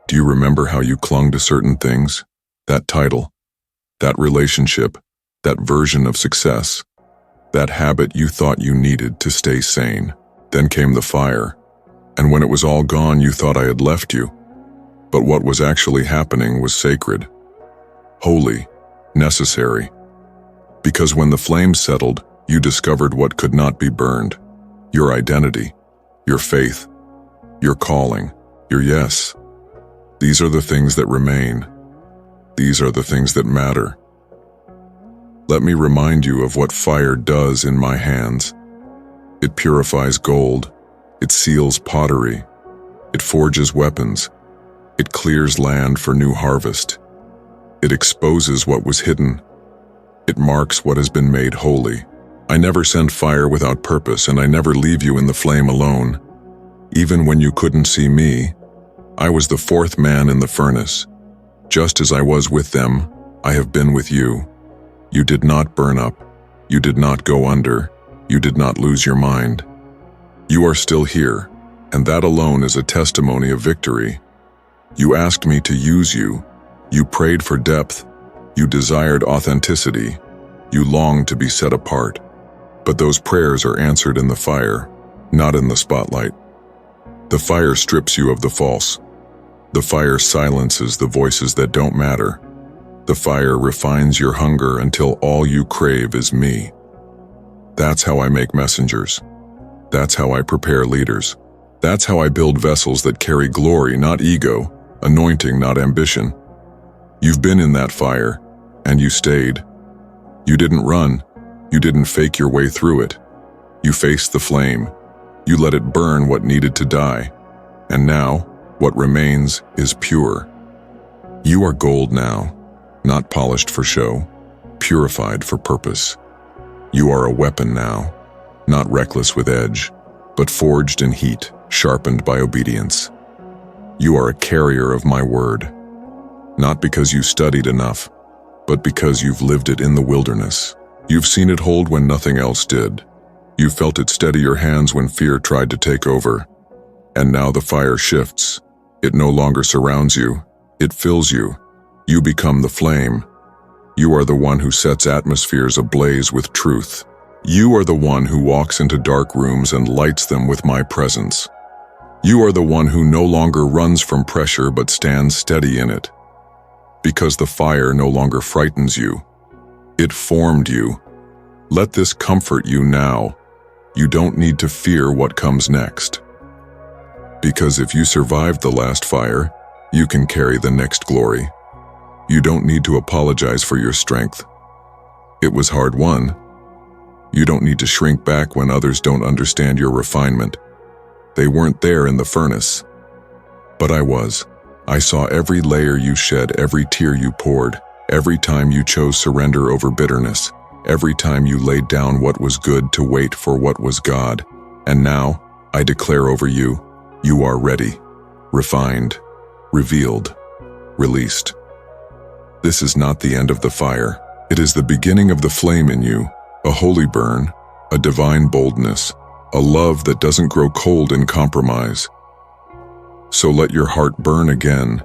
Do you remember how you clung to certain things? That title, that relationship, that version of success, that habit you thought you needed to stay sane. Then came the fire, and when it was all gone, you thought I had left you. But what was actually happening was sacred, holy, necessary. Because when the flames settled, you discovered what could not be burned: your identity, your faith, your calling, your yes. These are the things that remain. These are the things that matter. Let me remind you of what fire does in my hands. It purifies gold. It seals pottery. It forges weapons. It clears land for new harvest. It exposes what was hidden. It marks what has been made holy. I never send fire without purpose, and I never leave you in the flame alone. Even when you couldn't see me, I was the fourth man in the furnace. Just as I was with them, I have been with you. You did not burn up. You did not go under. You did not lose your mind. You are still here, and that alone is a testimony of victory. You asked me to use you. You prayed for depth. You desired authenticity. You longed to be set apart. But those prayers are answered in the fire, not in the spotlight. The fire strips you of the false. The fire silences the voices that don't matter. The fire refines your hunger until all you crave is me. That's how I make messengers. That's how I prepare leaders. That's how I build vessels that carry glory, not ego, anointing, not ambition. You've been in that fire, and you stayed. You didn't run. You didn't fake your way through it. You faced the flame. You let it burn what needed to die. And now, what remains is pure. You are gold now, not polished for show, purified for purpose. You are a weapon now, not reckless with edge, but forged in heat, sharpened by obedience. You are a carrier of my word, not because you studied enough, but because you've lived it in the wilderness. You've seen it hold when nothing else did. You felt it steady your hands when fear tried to take over. And now the fire shifts. It no longer surrounds you, it fills you. You become the flame. You are the one who sets atmospheres ablaze with truth. You are the one who walks into dark rooms and lights them with my presence. You are the one who no longer runs from pressure but stands steady in it. Because the fire no longer frightens you. It formed you. Let this comfort you now. You don't need to fear what comes next. Because if you survived the last fire, you can carry the next glory. You don't need to apologize for your strength. It was hard won. You don't need to shrink back when others don't understand your refinement. They weren't there in the furnace. But I was. I saw every layer you shed, every tear you poured, every time you chose surrender over bitterness, every time you laid down what was good to wait for what was God. And now, I declare over you, you are ready, refined, revealed, released. This is not the end of the fire. It is the beginning of the flame in you, a holy burn, a divine boldness, a love that doesn't grow cold in compromise. So let your heart burn again,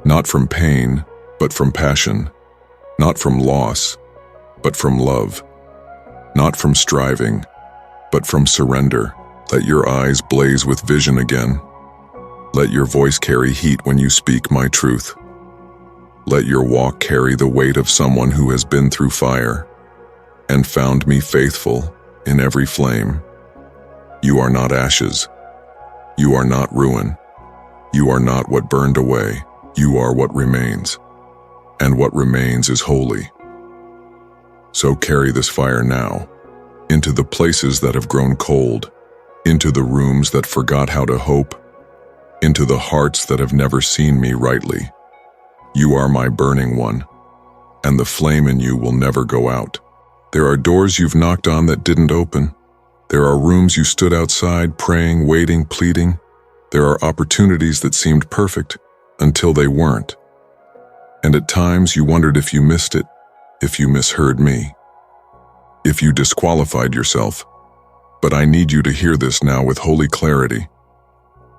not from pain, but from passion, not from loss, but from love, not from striving, but from surrender. Let your eyes blaze with vision again. Let your voice carry heat when you speak my truth. Let your walk carry the weight of someone who has been through fire and found me faithful in every flame. You are not ashes. You are not ruin. You are not what burned away. You are what remains. And what remains is holy. So carry this fire now, into the places that have grown cold, into the rooms that forgot how to hope, into the hearts that have never seen me rightly. You are my burning one, and the flame in you will never go out. There are doors you've knocked on that didn't open. There are rooms you stood outside, praying, waiting, pleading. There are opportunities that seemed perfect until they weren't. And at times you wondered if you missed it, if you misheard me, if you disqualified yourself. But I need you to hear this now with holy clarity.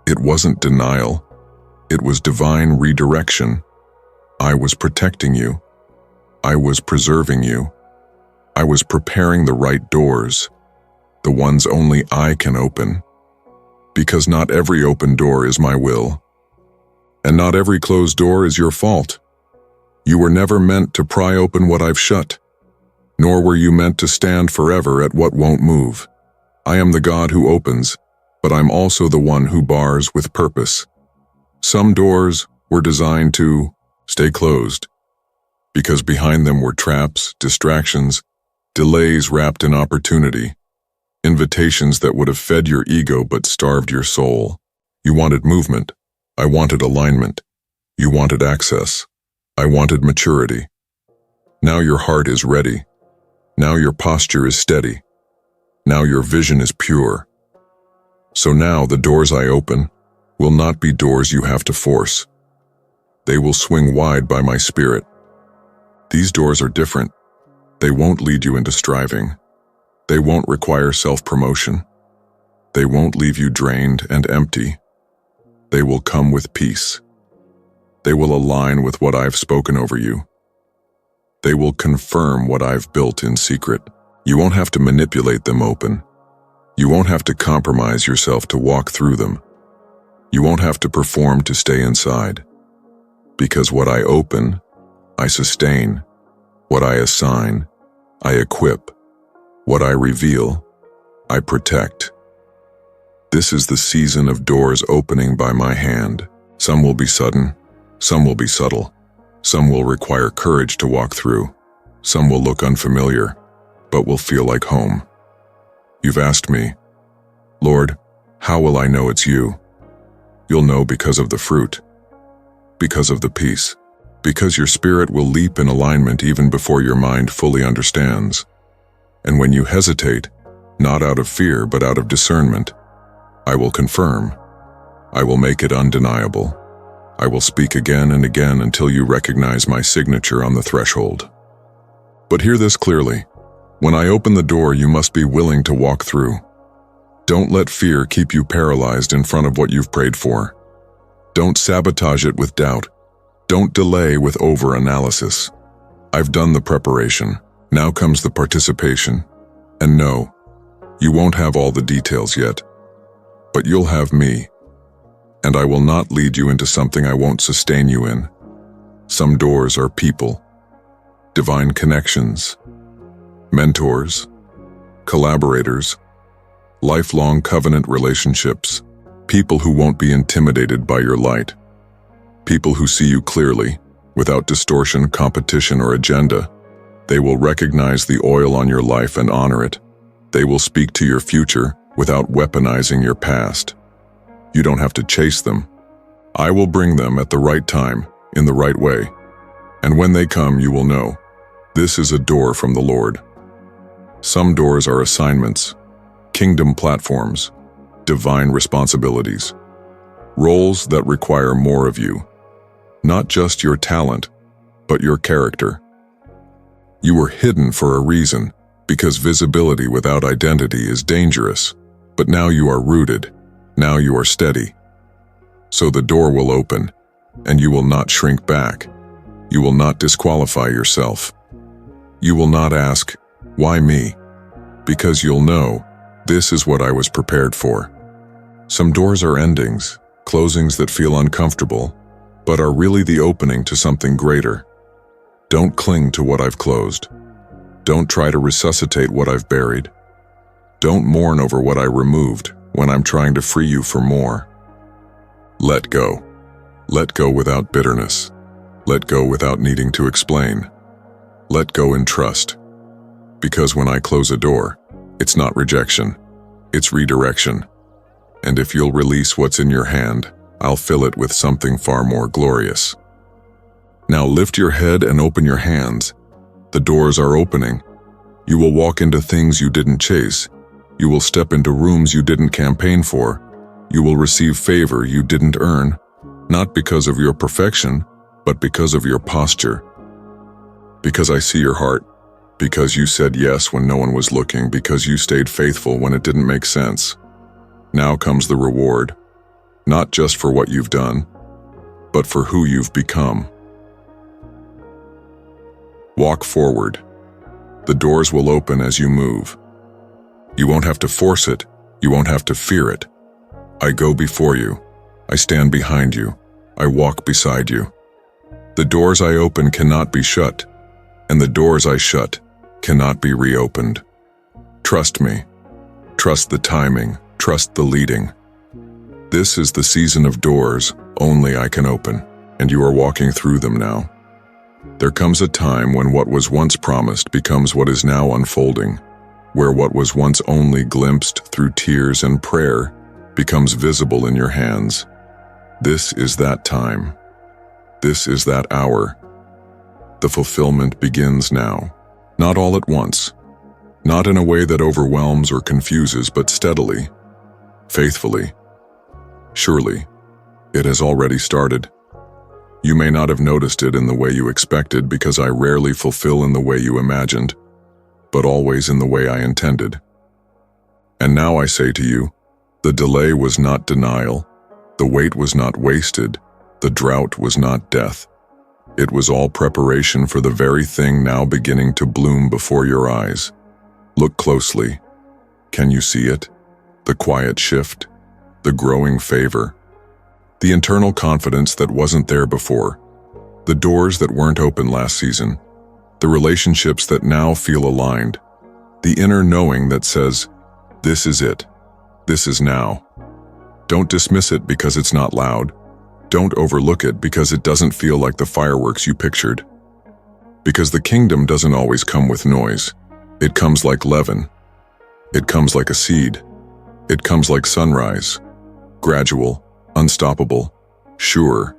It wasn't denial. It was divine redirection. I was protecting you. I was preserving you. I was preparing the right doors, the ones only I can open. Because not every open door is my will, and not every closed door is your fault. You were never meant to pry open what I've shut, nor were you meant to stand forever at what won't move. I am the God who opens, but I'm also the one who bars with purpose. Some doors were designed to stay closed, because behind them were traps, distractions, delays wrapped in opportunity. Invitations that would have fed your ego but starved your soul. You wanted movement. I wanted alignment. You wanted access. I wanted maturity. Now your heart is ready. Now your posture is steady. Now your vision is pure. So now the doors I open will not be doors you have to force. They will swing wide by my spirit. These doors are different. They won't lead you into striving. They won't require self-promotion. They won't leave you drained and empty. They will come with peace. They will align with what I've spoken over you. They will confirm what I've built in secret. You won't have to manipulate them open. You won't have to compromise yourself to walk through them. You won't have to perform to stay inside. Because what I open, I sustain. What I assign, I equip. What I reveal, I protect. This is the season of doors opening by my hand. Some will be sudden, some will be subtle, some will require courage to walk through, some will look unfamiliar, but will feel like home. You've asked me, Lord, how will I know it's you? You'll know because of the fruit, because of the peace, because your spirit will leap in alignment even before your mind fully understands. And when you hesitate, not out of fear but out of discernment, I will confirm. I will make it undeniable. I will speak again and again until you recognize my signature on the threshold. But hear this clearly. When I open the door, you must be willing to walk through. Don't let fear keep you paralyzed in front of what you've prayed for. Don't sabotage it with doubt. Don't delay with over-analysis. I've done the preparation. Now comes the participation. And no, you won't have all the details yet. But you'll have me. And I will not lead you into something I won't sustain you in. Some doors are people, divine connections, mentors, collaborators, lifelong covenant relationships, people who won't be intimidated by your light, people who see you clearly, without distortion, competition, or agenda. They will recognize the oil on your life and honor it. They will speak to your future without weaponizing your past. You don't have to chase them. I will bring them at the right time, in the right way. And when they come, you will know, this is a door from the Lord. Some doors are assignments, kingdom platforms, divine responsibilities, roles that require more of you, not just your talent, but your character. You were hidden for a reason, because visibility without identity is dangerous, but now you are rooted. Now you are steady. So the door will open, and you will not shrink back. You will not disqualify yourself. You will not ask, why me? Because you'll know, this is what I was prepared for. Some doors are endings, closings that feel uncomfortable, but are really the opening to something greater. Don't cling to what I've closed. Don't try to resuscitate what I've buried. Don't mourn over what I removed when I'm trying to free you for more. Let go. Let go without bitterness. Let go without needing to explain. Let go in trust. Because when I close a door, it's not rejection, it's redirection. And if you'll release what's in your hand, I'll fill it with something far more glorious. Now lift your head and open your hands. The doors are opening. You will walk into things you didn't chase. You will step into rooms you didn't campaign for. You will receive favor you didn't earn, not because of your perfection, but because of your posture. Because I see your heart. Because you said yes when no one was looking. Because you stayed faithful when it didn't make sense. Now comes the reward, not just for what you've done, but for who you've become. Walk forward. The doors will open as you move. You won't have to force it. You won't have to fear it. I go before you. I stand behind you. I walk beside you. The doors I open cannot be shut, and the doors I shut cannot be reopened. Trust me. Trust the timing. Trust the leading. This is the season of doors only I can open, and you are walking through them now. There comes a time when what was once promised becomes what is now unfolding, where what was once only glimpsed through tears and prayer becomes visible in your hands. This is that time. This is that hour. The fulfillment begins now, not all at once, not in a way that overwhelms or confuses, but steadily, faithfully. Surely, it has already started. You may not have noticed it in the way you expected, because I rarely fulfill in the way you imagined, but always in the way I intended. And now I say to you, the delay was not denial, the wait was not wasted, the drought was not death. It was all preparation for the very thing now beginning to bloom before your eyes. Look closely. Can you see it? The quiet shift, the growing favor, the internal confidence that wasn't there before, the doors that weren't open last season, the relationships that now feel aligned, the inner knowing that says, this is it, this is now. Don't dismiss it because it's not loud. Don't overlook it because it doesn't feel like the fireworks you pictured. Because the kingdom doesn't always come with noise. It comes like leaven. It comes like a seed. It comes like sunrise. Gradual, unstoppable, sure.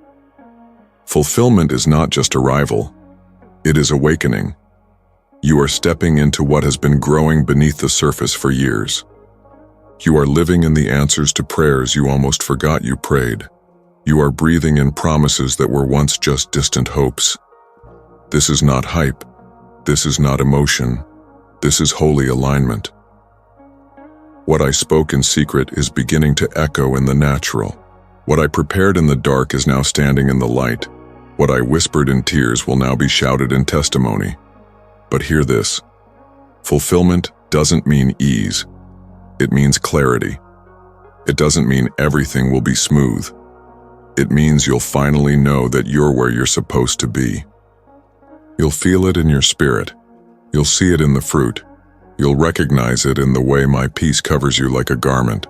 Fulfillment is not just arrival, it is awakening. You are stepping into what has been growing beneath the surface for years. You are living in the answers to prayers you almost forgot you prayed. You are breathing in promises that were once just distant hopes. This is not hype. This is not emotion. This is holy alignment. What I spoke in secret is beginning to echo in the natural. What I prepared in the dark is now standing in the light. What I whispered in tears will now be shouted in testimony. But hear this. Fulfillment doesn't mean ease. It means clarity. It doesn't mean everything will be smooth. It means you'll finally know that you're where you're supposed to be. You'll feel it in your spirit. You'll see it in the fruit. You'll recognize it in the way my peace covers you like a garment.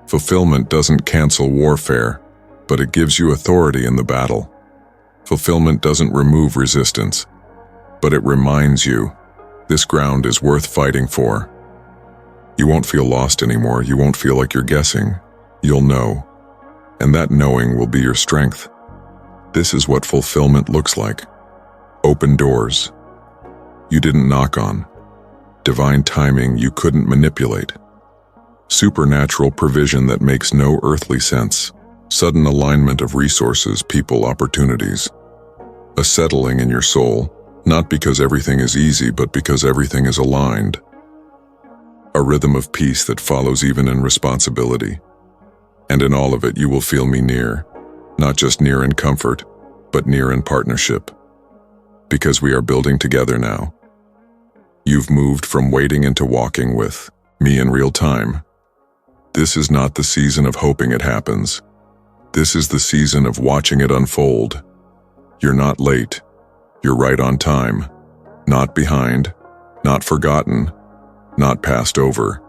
Fulfillment doesn't cancel warfare, but it gives you authority in the battle. Fulfillment doesn't remove resistance, but it reminds you, this ground is worth fighting for. You won't feel lost anymore. You won't feel like you're guessing. You'll know. And that knowing will be your strength. This is what fulfillment looks like. Open doors you didn't knock on. Divine timing you couldn't manipulate. Supernatural provision that makes no earthly sense. Sudden alignment of resources, people, opportunities. A settling in your soul, not because everything is easy, but because everything is aligned. A rhythm of peace that follows even in responsibility. And in all of it you will feel me near, not just near in comfort, but near in partnership. Because we are building together now. You've moved from waiting into walking with me in real time. This is not the season of hoping it happens. This is the season of watching it unfold. You're not late. You're right on time. Not behind. Not forgotten. Not passed over.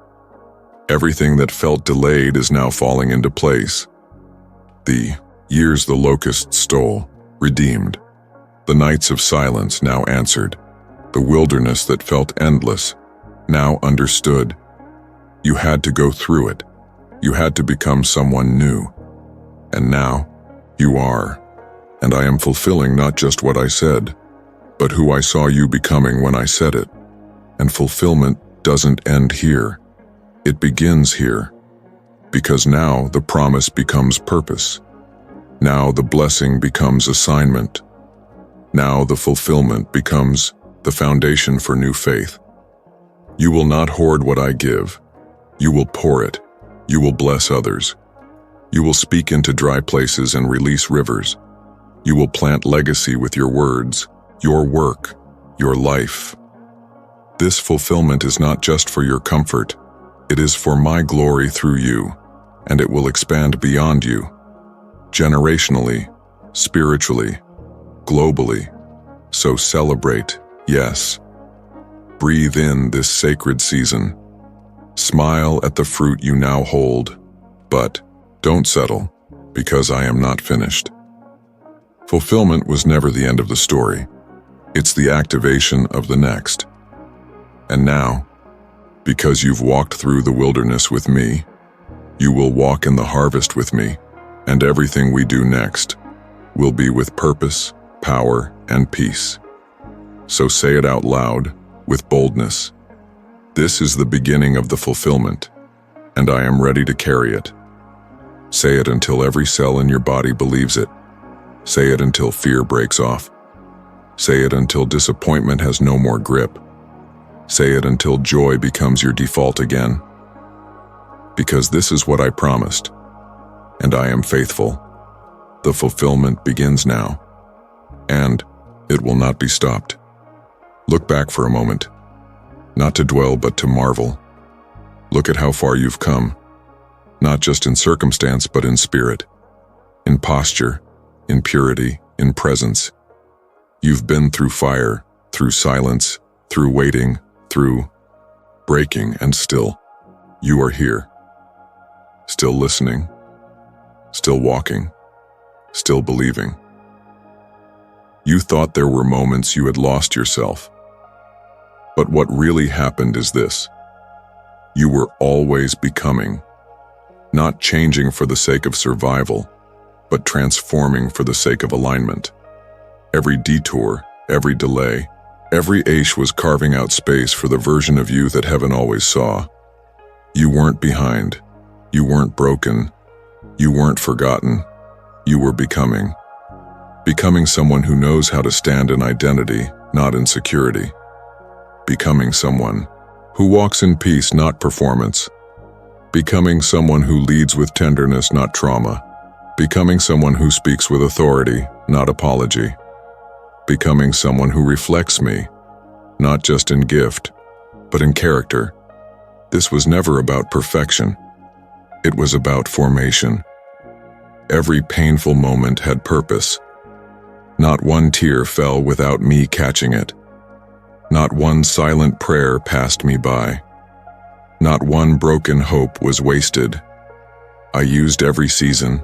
Everything that felt delayed is now falling into place. The years the locusts stole, redeemed. The nights of silence now answered. The wilderness that felt endless, now understood. You had to go through it. You had to become someone new. And now, you are. And I am fulfilling not just what I said, but who I saw you becoming when I said it. And fulfillment doesn't end here. It begins here. Because now the promise becomes purpose. Now the blessing becomes assignment. Now the fulfillment becomes the foundation for new faith. You will not hoard what I give. You will pour it. You will bless others. You will speak into dry places and release rivers. You will plant legacy with your words, your work, your life. This fulfillment is not just for your comfort. It is for my glory through you, and it will expand beyond you. Generationally, spiritually, globally. So celebrate. Yes. Breathe in this sacred season. Smile at the fruit you now hold, but don't settle, because I am not finished. Fulfillment was never the end of the story. It's the activation of the next. And now, because you've walked through the wilderness with me, you will walk in the harvest with me, and everything we do next will be with purpose, power, and peace. So say it out loud, with boldness. This is the beginning of the fulfillment, and I am ready to carry it. Say it until every cell in your body believes it. Say it until fear breaks off. Say it until disappointment has no more grip. Say it until joy becomes your default again. Because this is what I promised, and I am faithful. The fulfillment begins now, and it will not be stopped. Look back for a moment, not to dwell but to marvel. Look at how far you've come, not just in circumstance but in spirit, in posture, in purity, in presence. You've been through fire, through silence, through waiting, through breaking, and still, you are here. Still listening, still walking, still believing. You thought there were moments you had lost yourself. But what really happened is this. You were always becoming, not changing for the sake of survival, but transforming for the sake of alignment. every detour, every delay. Every ache was carving out space for the version of you that heaven always saw. You weren't behind. You weren't broken. You weren't forgotten. You were becoming. Becoming someone who knows how to stand in identity, not in security. Becoming someone who walks in peace, not performance. Becoming someone who leads with tenderness, not trauma. Becoming someone who speaks with authority, not apology. Becoming someone who reflects me, not just in gift, but in character. This was never about perfection. It was about formation. Every painful moment had purpose. Not one tear fell without me catching it. Not one silent prayer passed me by. Not one broken hope was wasted. I used every season.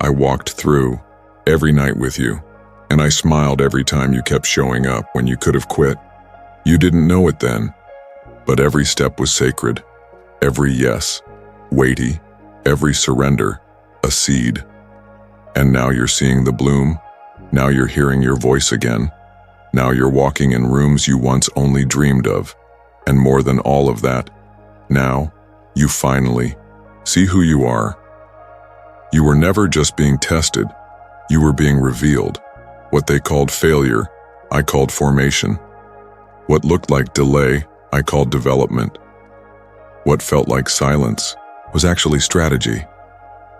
I walked through every night with you, and I smiled every time you kept showing up when you could have quit. You didn't know it then, but every step was sacred. Every yes, weighty. Every surrender, a seed. And now you're seeing the bloom. Now you're hearing your voice again. Now you're walking in rooms you once only dreamed of. And more than all of that, now you finally see who you are. You were never just being tested. You were being revealed. What they called failure, I called formation. What looked like delay, I called development. What felt like silence was actually strategy.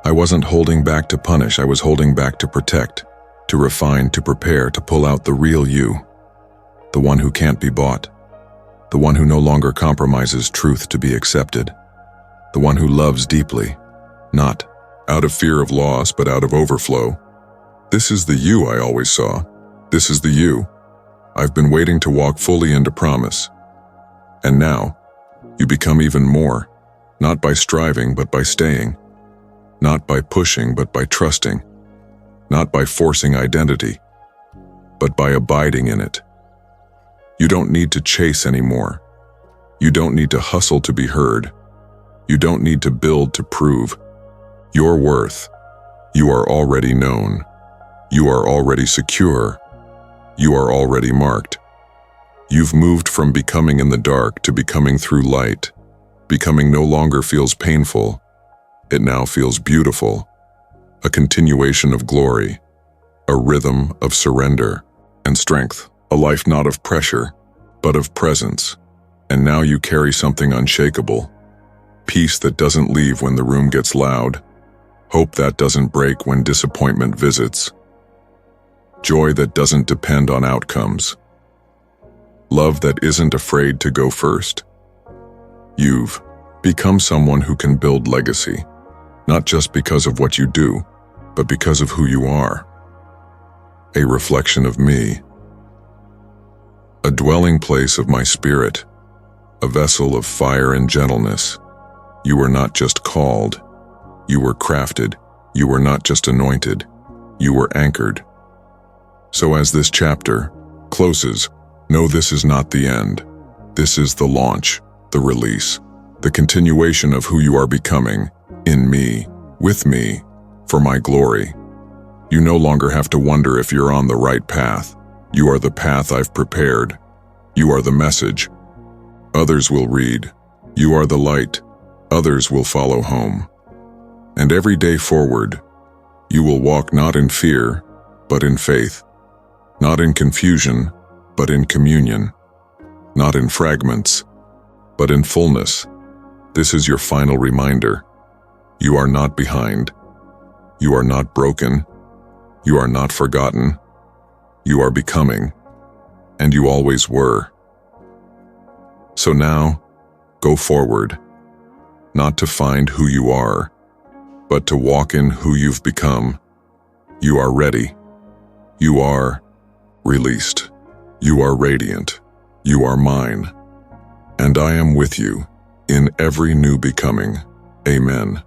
I wasn't holding back to punish, I was holding back to protect, to refine, to prepare, to pull out the real you. The one who can't be bought. The one who no longer compromises truth to be accepted. The one who loves deeply, not out of fear of loss, but out of overflow. This is the you I always saw. This is the you I've been waiting to walk fully into promise. And now, you become even more, not by striving, but by staying. Not by pushing, but by trusting. Not by forcing identity, but by abiding in it. You don't need to chase anymore. You don't need to hustle to be heard. You don't need to build to prove. Your worth, you are already known. You are already secure. You are already marked. You've moved from becoming in the dark to becoming through light. Becoming no longer feels painful. It now feels beautiful. A continuation of glory. A rhythm of surrender and strength. A life not of pressure, but of presence. And now you carry something unshakable. Peace that doesn't leave when the room gets loud. Hope that doesn't break when disappointment visits. Joy that doesn't depend on outcomes. Love that isn't afraid to go first. You've become someone who can build legacy, not just because of what you do, but because of who you are. A reflection of me. A dwelling place of my spirit. A vessel of fire and gentleness. You were not just called. You were crafted. You were not just anointed. You were anchored. So as this chapter closes, know this is not the end. This is the launch, the release, the continuation of who you are becoming, in me, with me, for my glory. You no longer have to wonder if you're on the right path. You are the path I've prepared. You are the message. Others will read. You are the light. Others will follow home. And every day forward, you will walk not in fear, but in faith. Not in confusion, but in communion. Not in fragments, but in fullness. This is your final reminder. You are not behind. You are not broken. You are not forgotten. You are becoming, and you always were. So now, go forward, not to find who you are, but to walk in who you've become. You are ready. You are released. You are radiant. You are mine. And I am with you in every new becoming. Amen.